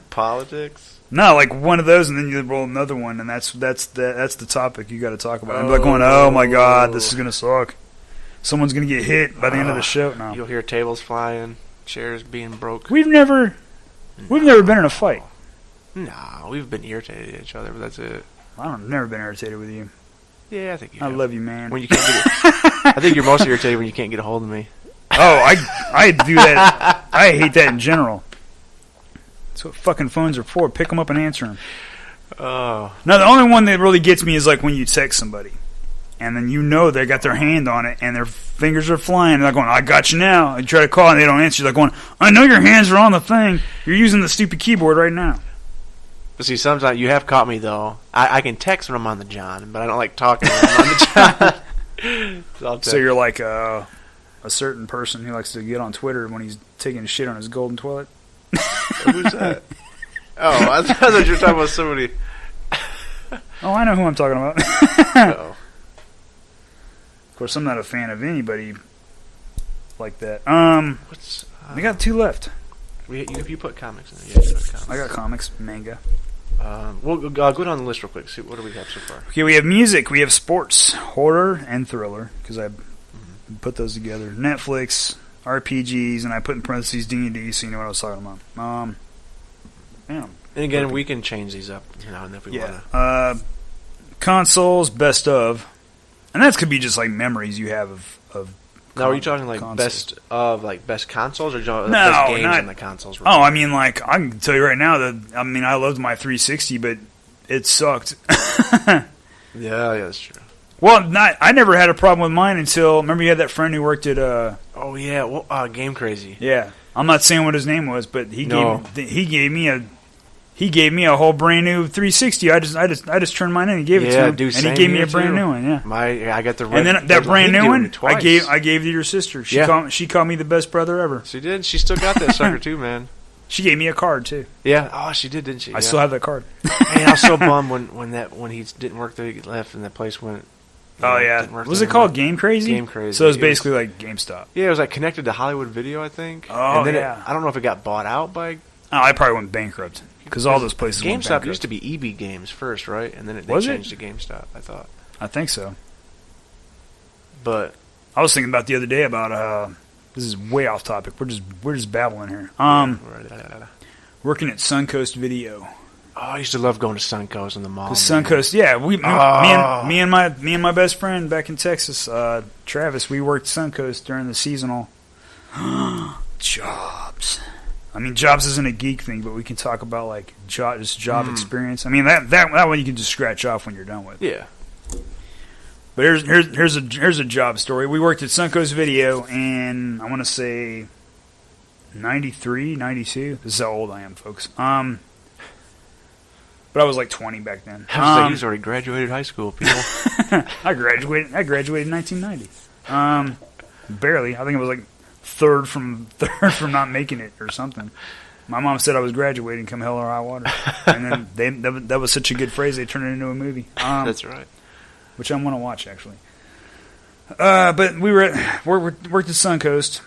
Politics? No, like one of those, and then you roll another one, and that's the topic you got to talk about. I'm like going, oh my god, this is gonna suck. Someone's gonna get hit by the end of the show. No, you'll hear tables flying, chairs being broke. We've never been in a fight. No, we've been irritated at each other, but that's it. I've never been irritated with you. Yeah, I think you I have. love you, man. When you can't get I think you're most irritated when you can't get a hold of me. Oh, I do that. I hate that in general. That's what fucking phones are for. Pick them up and answer them. Oh. No, the only one that really gets me is like when you text somebody, and then you know they got their hand on it, and their fingers are flying, and they're going, I got you now. And you try to call, and they don't answer. You're like going, I know your hands are on the thing. You're using the stupid keyboard right now. But see, sometimes you have caught me, though. I can text when I'm on the John, but I don't like talking when I'm on the John. So you're like a certain person who likes to get on Twitter when he's taking a shit on his golden toilet? Who's that? Oh, I thought you were talking about somebody. Oh, I know who I'm talking about. Uh-oh. Of course, I'm not a fan of anybody like that. We got 2 left. You put comics in there. Yeah, you put comics. I got comics, manga. We'll go down the list real quick. See, what do we have so far? Okay, we have music, we have sports, horror, and thriller, because I put those together. Netflix, RPGs, and I put in parentheses D&D, so you know what I was talking about. And again, perfect. We can change these up now and then if we want to. Consoles, best of. And that could be just like memories you have of now, are you talking like consoles. Best consoles, or best games on the consoles? Oh, I mean, like I can tell you right now that I loved my 360, but it sucked. yeah, that's true. Well, I never had a problem with mine until remember you had that friend who worked at Oh yeah, well, Game Crazy. Yeah, I'm not saying what his name was, but he gave me a whole brand new 360. I just turned mine in and gave it to him, and he gave me a brand new one. Yeah, I got the red, and then that brand new one I gave to your sister. She called me the best brother ever. She did. She still got that sucker too, man. She gave me a card too. Yeah. Oh, she did, didn't she? I still have that card. Man, I was so bummed when he didn't work there. He left, and the place went. Oh yeah. Was it called Game Crazy? Game Crazy. So it was basically like GameStop. Yeah, it was like connected to Hollywood Video, I think. Oh and then yeah. I don't know if it got bought out by. Oh, I probably went bankrupt. Because all those places went bankrupt. GameStop used to be EB Games first, right? And then they changed to GameStop, I thought. I think so. But I was thinking about the other day about this is way off topic. We're just babbling here. Working at Suncoast Video. Oh, I used to love going to Suncoast in the mall. Suncoast, yeah. Me and my best friend back in Texas, Travis, we worked Suncoast during the seasonal jobs. I mean, jobs isn't a geek thing, but we can talk about like job experience. I mean, that one you can just scratch off when you're done with. Yeah. But here's a job story. We worked at Suncoast Video, and I want to say 93, 92. This is how old I am, folks. But I was like 20 back then. I was like, he was already graduated high school, people. I graduated in 1990. Barely. I think it was like third from not making it or something. My mom said I was graduating come hell or high water, and then that was such a good phrase they turned it into a movie. That's right. Which I want to watch actually. But we worked at Suncoast.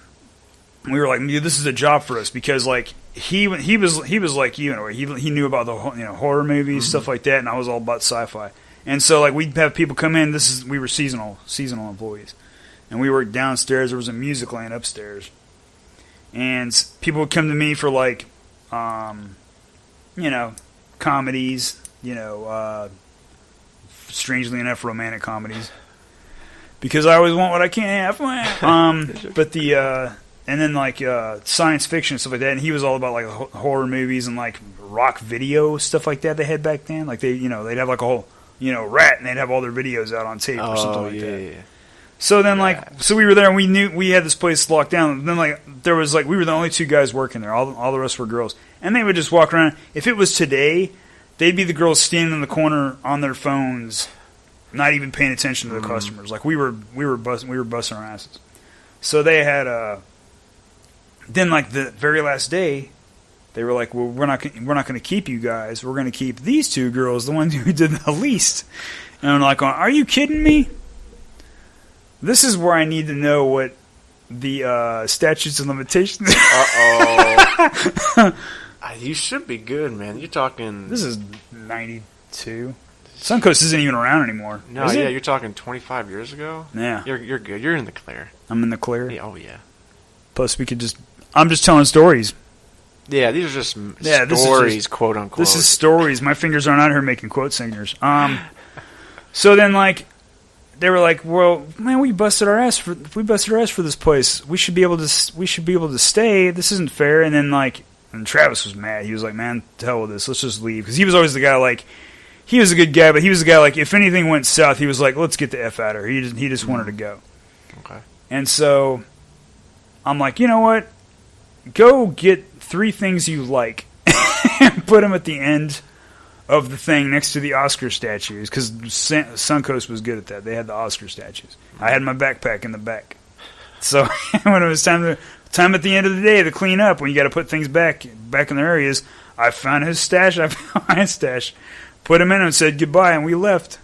We were like, this is a job for us because like he was like you in a way. He knew about the horror movies, stuff like that, and I was all about sci-fi. And so like we'd have people come in. We were seasonal employees. And we worked downstairs. There was a music line upstairs. And people would come to me for, like, comedies, strangely enough, romantic comedies. Because I always want what I can't have. And then, like, science fiction and stuff like that. And he was all about, like, horror movies and, like, rock video, stuff like that they had back then. Like, they'd have, like, a whole, rat, and they'd have all their videos out on tape or something like that. Yeah. So then, so we were there, and we knew we had this place locked down. And then, there was, we were the only 2 guys working there. All the rest were girls. And they would just walk around. If it was today, they'd be the girls standing in the corner on their phones, not even paying attention to the customers. Like, we were busting our asses. So they had, then, the very last day, they were like, well, we're not going to keep you guys. We're going to keep these 2 girls, the ones who did the least. And I'm like, are you kidding me? This is where I need to know what the statutes and limitations. Uh-oh. You should be good, man. You're talking... This is 92. Suncoast isn't even around anymore. No, yeah, you're talking 25 years ago? Yeah. You're good. You're in the clear. I'm in the clear? Yeah, oh, yeah. Plus, we could just... I'm just telling stories. Yeah, these are just stories, quote unquote. This is stories. My fingers aren't out here making quote singers. So then, like, they were like, "Well, man, we busted our ass for this place. We should be able to stay. This isn't fair." And then, like, and Travis was mad. He was like, "Man, to hell with this. Let's just leave." Because he was always the guy, like, he was a good guy, but he was the guy, like, if anything went south, he was like, "Let's get the F out of here." He just wanted to go. Okay. And so I'm like, you know what? Go get 3 things you like and put them at the end of the thing next to the Oscar statues, because Suncoast was good at that. They had the Oscar statues. I had my backpack in the back. So when it was time at the end of the day to clean up, when you got to put things back in their areas, I found his stash, I found my stash, put him in and said goodbye, and we left.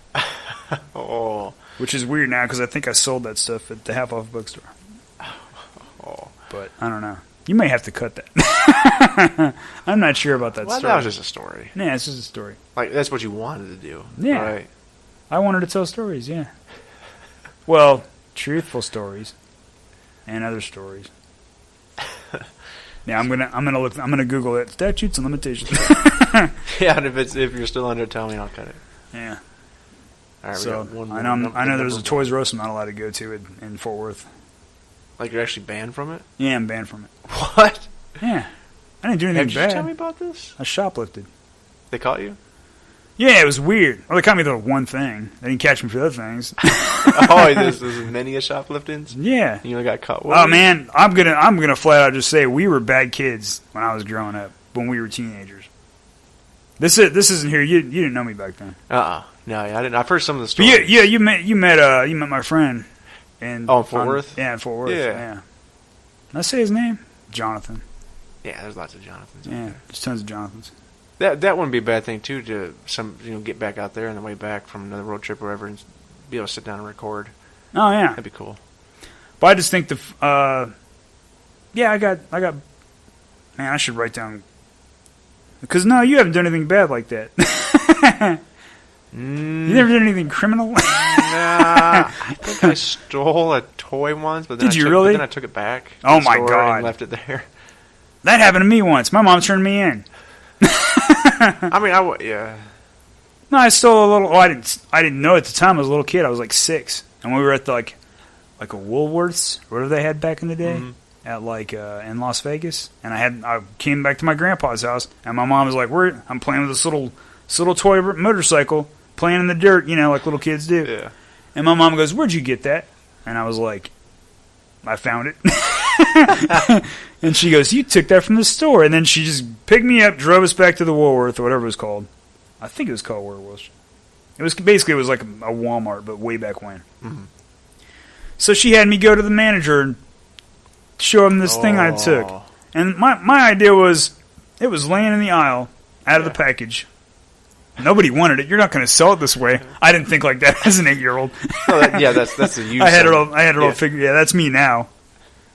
Oh. Which is weird now, because I think I sold that stuff at the half-off bookstore. Oh. But I don't know. You may have to cut that. I'm not sure about that story. That was just a story. Yeah, it's just a story. Like, that's what you wanted to do. Yeah. Right? I wanted to tell stories, yeah. Well, truthful stories and other stories. Yeah, I'm gonna Google it. Statutes and limitations. Yeah, and if you're still under, tell me, I'll cut it. Yeah. All right, So we got one I more. know there's a Toys R Us I'm not allowed to go to in Fort Worth. Like, you're actually banned from it? Yeah, I'm banned from it. What? Yeah. I didn't do anything bad. Did you tell me about this? I shoplifted. They caught you? Yeah, it was weird. Well, they caught me for one thing. They didn't catch me for other things. Oh, there's many a shopliftings? Yeah. You only got caught once? Oh, man, I'm gonna flat out just say we were bad kids when I was growing up, when we were teenagers. This isn't here. You didn't know me back then. No, yeah, I didn't. I've heard some of the stories. But you met my friend. In Fort Worth? Yeah, in Fort Worth. Yeah. Did I say his name? Jonathan. Yeah, there's lots of Jonathans. Yeah, there's tons of Jonathans. That wouldn't be a bad thing too, to get back out there on the way back from another road trip or whatever, and be able to sit down and record. Oh yeah, that'd be cool. But I just think I got. Man, I should write down, because no, you haven't done anything bad like that. You never did anything criminal? Nah, I think I stole a toy once, but then really? Then I took it back. Oh my God! And left it there. That happened to me once. My mom turned me in. I mean, yeah. No, I stole a little. Oh, I didn't know at the time. I was a little kid. I was like 6, and we were at the, like a Woolworths, whatever they had back in the day, at in Las Vegas. And I came back to my grandpa's house, and my mom was like, I'm playing with this little toy motorcycle, playing in the dirt, like little kids do. Yeah. And my mom goes, "Where'd you get that?" And I was like, "I found it." And she goes, "You took that from the store." And then she just picked me up, drove us back to the Woolworth or whatever it was called. I think it was called Woolworth. It was like a Walmart, but way back when. Mm-hmm. So she had me go to the manager and show him this thing I took. And my idea was, it was laying in the aisle out of the package. Nobody wanted it. You're not going to sell it this way. I didn't think like that as an 8-year-old. That's the use. I had it all figured. Yeah, that's me now.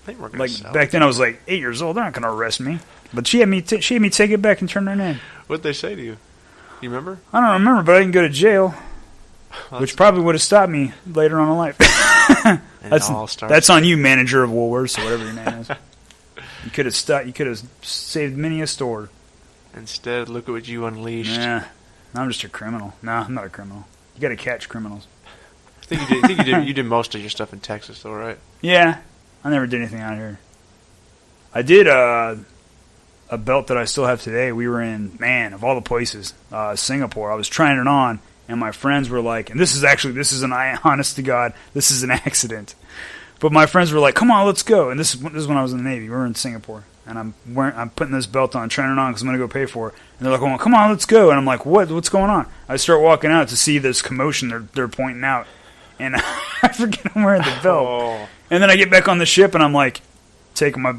I think we're gonna sell back then, I was like 8 years old. They're not going to arrest me. But she had me take it back and turn her in. What'd they say to you? You remember? I don't remember, but I didn't go to jail, which probably would have stopped me later on in life. That's on you, manager of Woolworths or whatever your name is. You could have stopped. You could have saved many a store. Instead, look at what you unleashed. Yeah, I'm just a criminal. No, I'm not a criminal. You got to catch criminals. I think you did most of your stuff in Texas, though, right? Yeah. I never did anything out here. I did a belt that I still have today. We were in, man, of all the places, Singapore. I was trying it on, and my friends were like, and this is honest to God, this is an accident. But my friends were like, "Come on, let's go." And this is when I was in the Navy. We were in Singapore, and I'm putting this belt on, trying it on because I'm going to go pay for it. And they're like, "Oh, come on, let's go." And I'm like, "What's going on?" I start walking out to see this commotion they're pointing out, and I forget I'm wearing the belt. Oh. And then I get back on the ship, and I'm like, taking my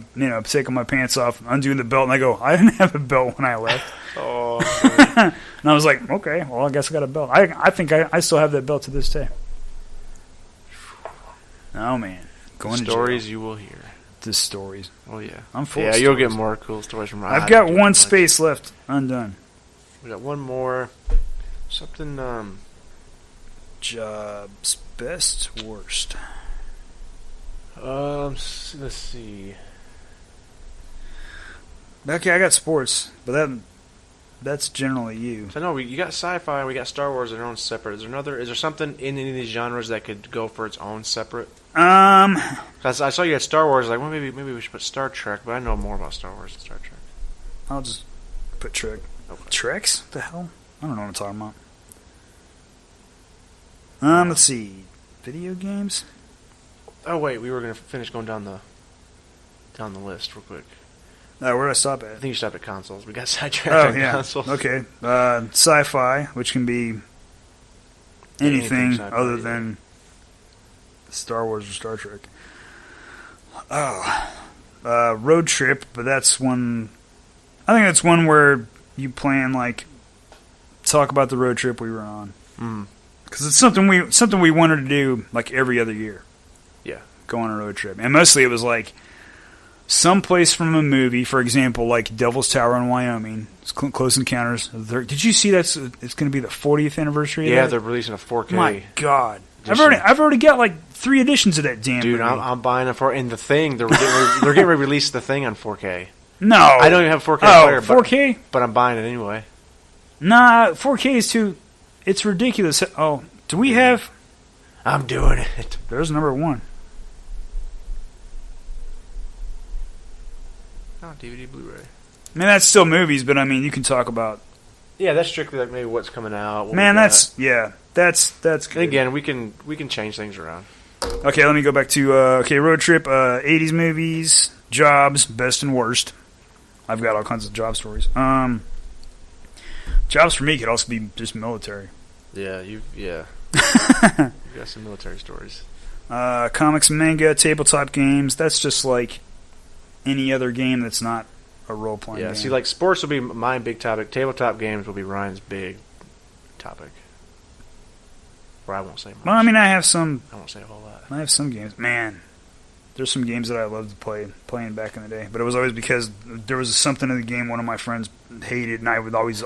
pants off, undoing the belt, and I go, "I didn't have a belt when I left." Oh. And I was like, "Okay, well, I guess I got a belt." I think I still have that belt to this day. Oh man, going to stories jail. you will hear. The stories. Oh yeah, I'm full. Yeah, of you'll stories. get more cool stories from. I've got one space left undone. We got one more. Something. Jobs, best, worst. Let's see. Okay, I got sports, but that's generally you. So no, you got sci-fi, we got Star Wars, their own separate. Is there something in any of these genres that could go for its own separate? 'Cause I saw you had Star Wars, like, well, maybe we should put Star Trek, but I know more about Star Wars than Star Trek. I'll just put Trek. Okay. Treks? What the hell? I don't know what I'm talking about. Let's see. Video games? Oh wait, we were gonna finish going down the list real quick. Where did I stop I at? think you stopped at consoles. We got sidetracked on consoles. Okay. Sci-fi, which can be anything sci-fi, other yeah. than Star Wars or Star Trek. Road trip, but that's one. I think that's one where you plan talk about the road trip we were on. Because it's something we wanted to do like every other year. Yeah. Go on a road trip, and mostly it was like someplace from a movie. For example, like Devil's Tower in Wyoming. It's Close Encounters. Did you see that's? It's going to be the 40th anniversary. Yeah, of that? they're releasing a 4K. My God, edition. I've already got like 3 editions of that damn Dude, movie. I'm buying it in the thing. They're getting ready to release the thing on 4K. No, I don't even have a 4K player. 4K? But I'm buying it anyway. Nah, 4K is too. It's ridiculous. Oh, do we have? I'm doing it. There's number 1. Oh, DVD, Blu-ray. I mean, that's still movies, but I mean, you can talk about. Yeah, that's strictly like maybe what's coming out. Man, that's good. And again, we can change things around. Okay, let me go back to road trip, 80s movies, jobs, best and worst. I've got all kinds of job stories. Jobs for me could also be just military. Yeah, you got some military stories. Comics, manga, tabletop games. That's just like any other game that's not a role playing game. Yeah, see, like sports will be my big topic. Tabletop games will be Ryan's big topic. Or I won't say much. Well, I mean, I won't say a whole lot. I have some games. Man, there's some games that I loved to playing back in the day. But it was always because there was something in the game one of my friends hated, and I'd always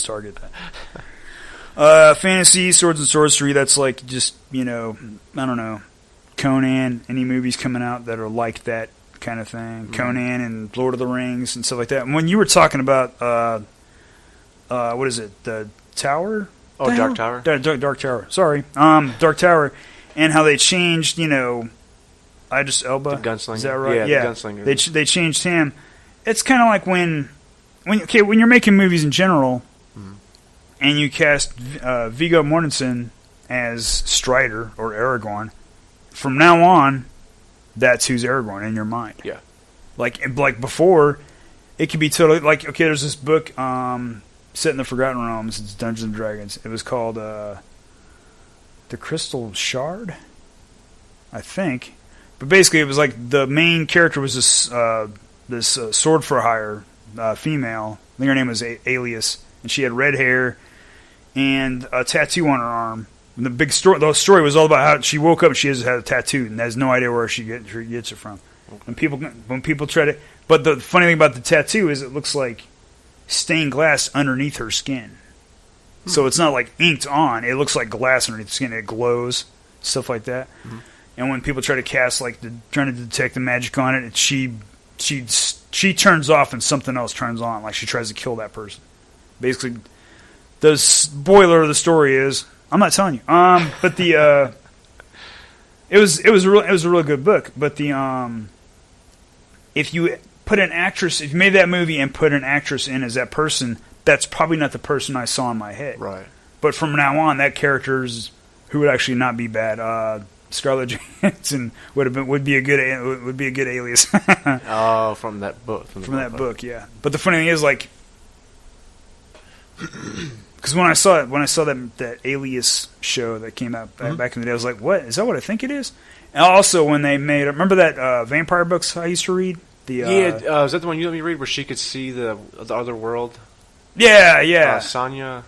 target that. Fantasy, Swords and Sorcery, that's like just, I don't know, Conan, any movies coming out that are like that kind of thing. Mm-hmm. Conan and Lord of the Rings and stuff like that. And when you were talking about, what is it, the Tower? Oh, Dark Tower? Dark Tower. Sorry. Dark Tower. And how they changed, Idris Elba. The gunslinger. Is that right? Yeah, the gunslinger. They changed him. It's kind of like when you're making movies in general, mm-hmm. and you cast Viggo Mortensen as Strider or Aragorn. From now on, that's who's Aragorn in your mind. Yeah. Like before, it could be totally like, okay, there's this book set in the Forgotten Realms. It's Dungeons and Dragons. It was called The Crystal Shard, I think. But basically, it was like the main character was this sword for hire female. I think her name was Alias, and she had red hair and a tattoo on her arm. And the story was all about how she woke up and she had a tattoo and has no idea where she gets it from. Okay. When people try to, but the funny thing about the tattoo is it looks like stained glass underneath her skin. So it's not like inked on. It looks like glass underneath the skin. It glows, stuff like that. Mm-hmm. And when people try to cast, trying to detect the magic on it, she turns off and something else turns on. Like she tries to kill that person. Basically, the spoiler of the story is, I'm not telling you. But the it was a really good book. But the if you made that movie and put an actress in as that person, that's probably not the person I saw in my head. Right. But from now on, that character's who would actually not be bad. Scarlett Johansson would be a good alias. Oh, from that book. From that book, yeah. But the funny thing is, because when I saw that Alias show that came out back in the day, I was like, "What is that? What I think it is?" And also, when they made, remember that vampire books I used to read? Is that the one you let me read where she could see the other world? Yeah. Sonya.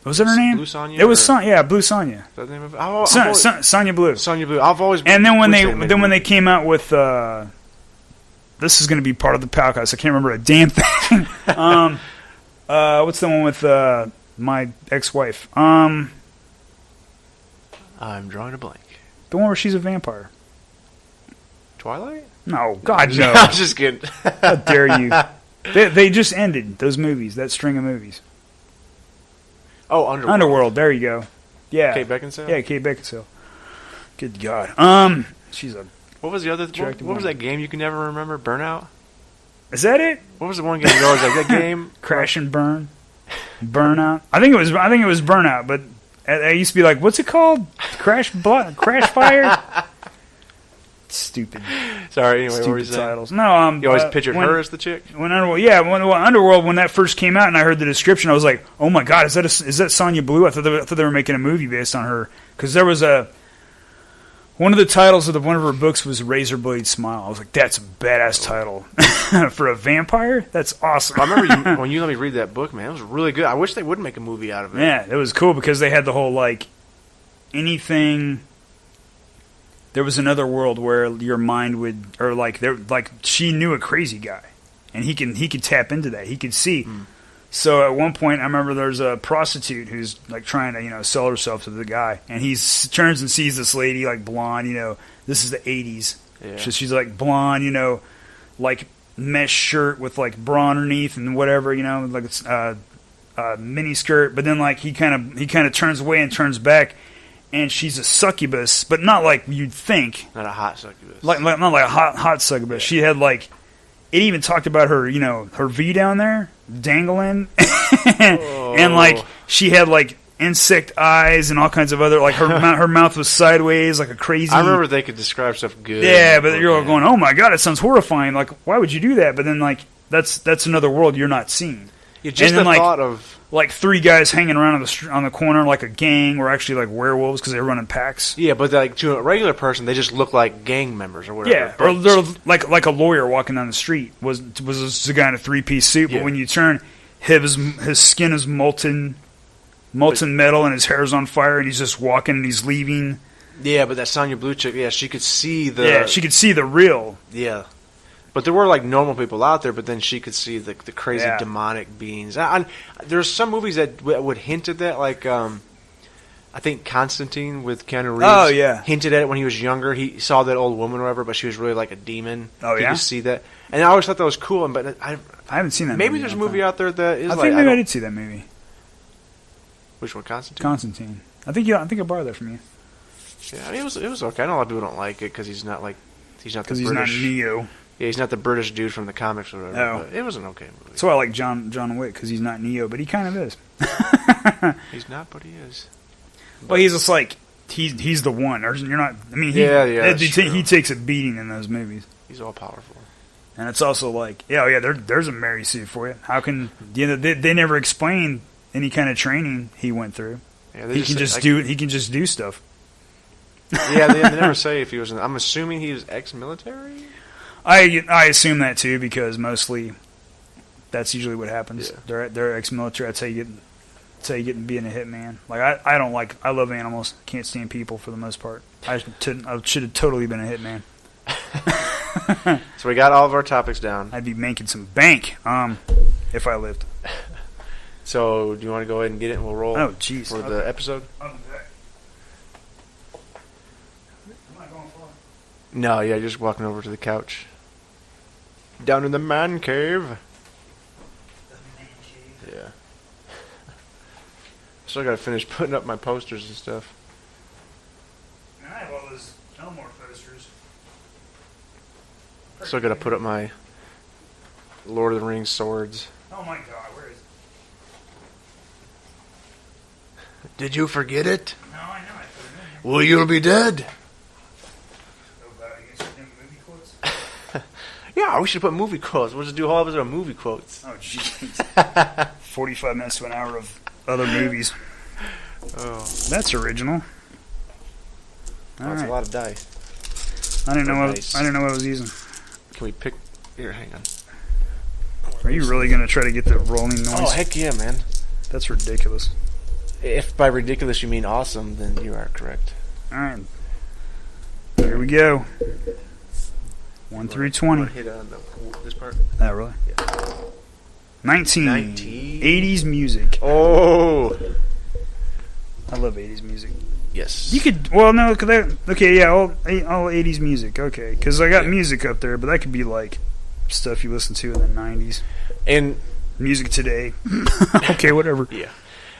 Was that her name? Blue Sonya? It was Blue Sonya. Is that the name of it? Sonya Blue. Sonya Blue. I've always. And then when they came out with, this is going to be part of the podcast. I can't remember a damn thing. What's the one with my ex-wife? I'm drawing a blank. The one where she's a vampire. Twilight? No, God no. I'm just kidding. How dare you? They just ended those movies. That string of movies. Oh, Underworld. Underworld. There you go. Yeah. Kate Beckinsale. Yeah, Kate Beckinsale. Good God. She's a. What was the other? What was that game you can never remember? Burnout. Is that it? What was the one game you always like? That game. Crash and Burn. Burnout. I think it was Burnout, but I used to be like, what's it called? Crash Fire. Stupid. Sorry. Anyway, Stupid what were you saying? titles. No. You always pictured her as the chick. When Underworld, when that first came out, and I heard the description, I was like, oh my God, is that Sonya Blue? I thought they were making a movie based on her, because there was one of the titles of one of her books was Razorblade Smile. I was like, that's a badass title for a vampire. That's awesome. I remember when you let me read that book, man. It was really good. I wish they would make a movie out of it. Yeah, it was cool because they had the whole anything. There was another world where your mind would, she knew a crazy guy, and he could tap into that. He could see. So at one point, I remember there's a prostitute who's trying to sell herself to the guy, and he turns and sees this lady blonde. This is the '80s. Yeah. So she's blonde, mesh shirt with bra underneath and whatever, it's mini skirt. But then he kind of turns away and turns back. And she's a succubus, but not like you'd think. Not a hot succubus. Not like a hot succubus. Yeah. She had it even talked about her, her V down there dangling, and she had insect eyes and all kinds of other her mouth was sideways like a crazy. I remember they could describe stuff good. Yeah, but you're going, oh my God, it sounds horrifying. Why would you do that? But then that's another world you're not seeing. Yeah, just the thought of. Three guys hanging around on the corner like a gang were actually werewolves because they run in packs. Yeah, but to a regular person, they just look like gang members or whatever. Yeah, or they're like a lawyer walking down the street. Was a guy in a 3-piece suit, but when you turn, his skin is molten metal and his hair's on fire and he's just walking and he's leaving. Yeah, but that Sonya Blue chick, she could see the... Yeah, she could see the real. Yeah. But there were normal people out there, but then she could see the crazy demonic beings. There's some movies that would hint at that, I think Constantine with Keanu Reeves. Oh yeah, hinted at it when he was younger. He saw that old woman or whatever, but she was really like a demon. Oh yeah, you could see that, and I always thought that was cool. But I haven't seen that. Maybe there's a movie out there that is. I think maybe I did see that movie. Which one, Constantine? Constantine. I think I borrowed that from you. Yeah, I mean, it was okay. I know a lot of people don't like it because he's not the British. Because he's not Neo. Yeah, he's not the British dude from the comics or whatever. No. But it was an okay movie. That's why I like John Wick, because he's not Neo, but he kind of is. He's not, but he is. Well, he's just he's the one. Or you're not. I mean, he takes a beating in those movies. He's all powerful. And it's also there's a Mary suit for you. How can they never explain any kind of training he went through? Yeah, he can just do stuff. Yeah, they never say if he was. I'm assuming he was ex-military. I assume that too because mostly that's usually what happens. Yeah. They're ex-military. That's how you get being a hitman. I love animals. Can't stand people for the most part. I should have totally been a hitman. So we got all of our topics down. I'd be making some bank if I lived. So do you want to go ahead and get it and we'll roll? Oh, jeez. For the episode. No, yeah, just walking over to the couch. Down in the man cave. Yeah. Still got to finish putting up my posters and stuff. Man, I have all those Elmore posters. Still got to put up my Lord of the Rings swords. Oh my God, where is it? Did you forget it? No, I know. I put it in there. Well, you'll be dead. Yeah, we should put movie quotes. We'll just do a whole episode of movie quotes. Oh, jeez. 45 minutes to an hour of other movies. Oh. That's original. That's a lot of dice. I didn't know what I was using. Can we pick... Here, hang on. Are you really going to try to get the rolling noise? Oh, heck yeah, man. That's ridiculous. If by ridiculous you mean awesome, then you are correct. All right. Here we go. 1 through 20. Hit on this part. Oh, really? Yeah. 19. 19. 80s music. Oh. I love 80s music. Yes. You could, well, no, okay, yeah, all 80s music, okay. Because I got music up there, but that could be like stuff you listen to in the 90s. And music today. Okay, whatever. Yeah.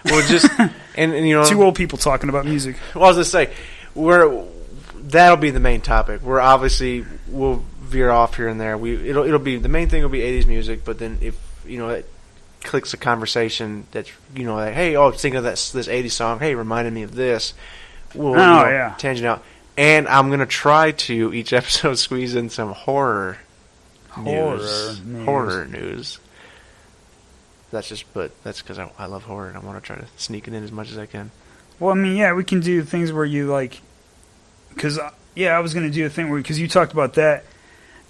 Well, just, and you know. Two old people talking about music. Well, I was going to say, that'll be the main topic. We're obviously, we'll veer off here and there. It'll be, the main thing will be 80s music, but then if, you know, it clicks a conversation that's, you know, like, hey, oh, thinking of this 80s song, hey, reminded me of this. We'll tangent out. And I'm going to try to, each episode, squeeze in some horror news. That's because I love horror and I want to try to sneak it in as much as I can. Well, I mean, yeah, we can do things where you like, because I was going to do a thing where, because you talked about that,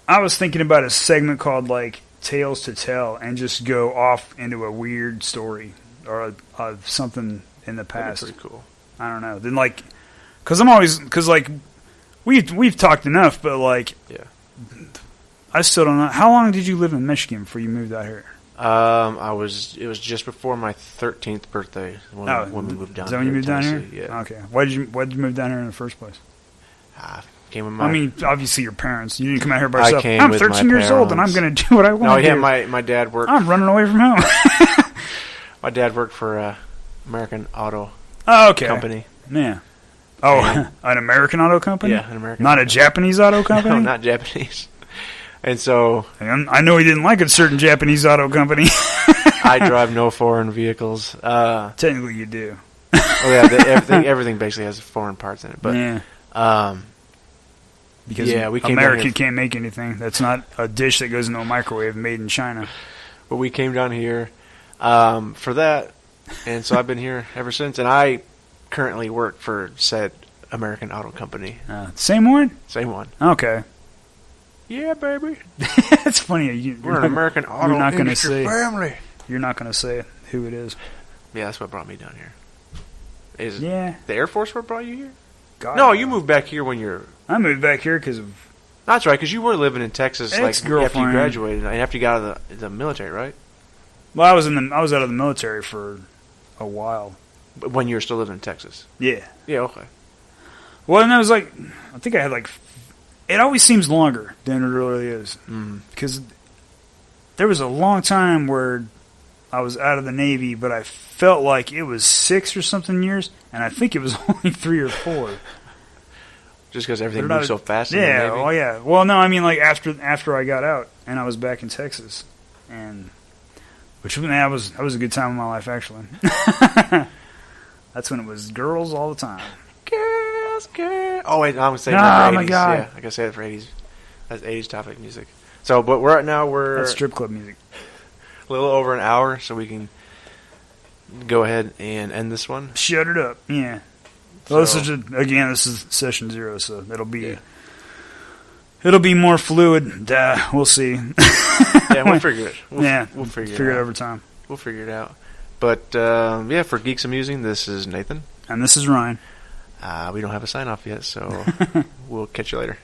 I was thinking about a segment called like Tales to Tell and just go off into a weird story or something in the past. That'd be pretty cool. I don't know. Then like, because like we've talked enough, but like, yeah, I still don't know. How long did you live in Michigan before you moved out here? It was just before my 13th birthday when we moved down. Is that when you moved down here? Yeah. Okay. Why did you move down here in the first place? Came with my. I mean, obviously your parents. You didn't come out here by yourself. I'm 13 years old and I'm going to do what I want. No, to yeah, do. my dad worked. I'm running away from home. My dad worked for American Auto. Oh, okay. Company. Yeah. Oh, an American auto company? Yeah, an American. Not a Japanese auto company? No, not Japanese. And so... I know he didn't like a certain Japanese auto company. I drive no foreign vehicles. Technically you do. Oh, yeah, everything basically has foreign parts in it. But, yeah. Because we came American can't make anything. That's not a dish that goes into a microwave made in China. But we came down here for that, and so I've been here ever since. And I currently work for said American Auto Company. Same one? Same one. Okay. Yeah, baby. It's funny. We're an American auto industry family. You're not going to say who it is. Yeah, that's what brought me down here. Is the Air Force what brought you here? God, no, you moved back here when you're... I moved back here because of... That's right, because you were living in Texas like after you graduated and after you got out of the military, right? Well, I was out of the military for a while. But when you were still living in Texas? Yeah. Yeah, okay. Well, and I was like... I think I had like... It always seems longer than it really is. Because there was a long time where I was out of the Navy, but I felt like it was 6 or something years, and I think it was only 3 or 4. Just because everything moved so fast in yeah, the Navy? Oh, yeah. Well, no, I mean, like, after I got out, and I was back in Texas, and... Which, that was a good time in my life, actually. That's when it was girls all the time. Girls. Oh, wait, I'm saying that for 80s. My God. Yeah, I gotta say that for 80s. That's 80s topic music. So, but we're That's strip club music. A little over an hour, so we can go ahead and end this one. Shut it up. Yeah. Well, this is session 0, so it'll be more fluid. We'll see. Yeah, we'll figure it. We'll figure it over time. We'll figure it out. But for Geeks-a-Musing, this is Nathan, and this is Ryan. We don't have a sign off yet, so we'll catch you later.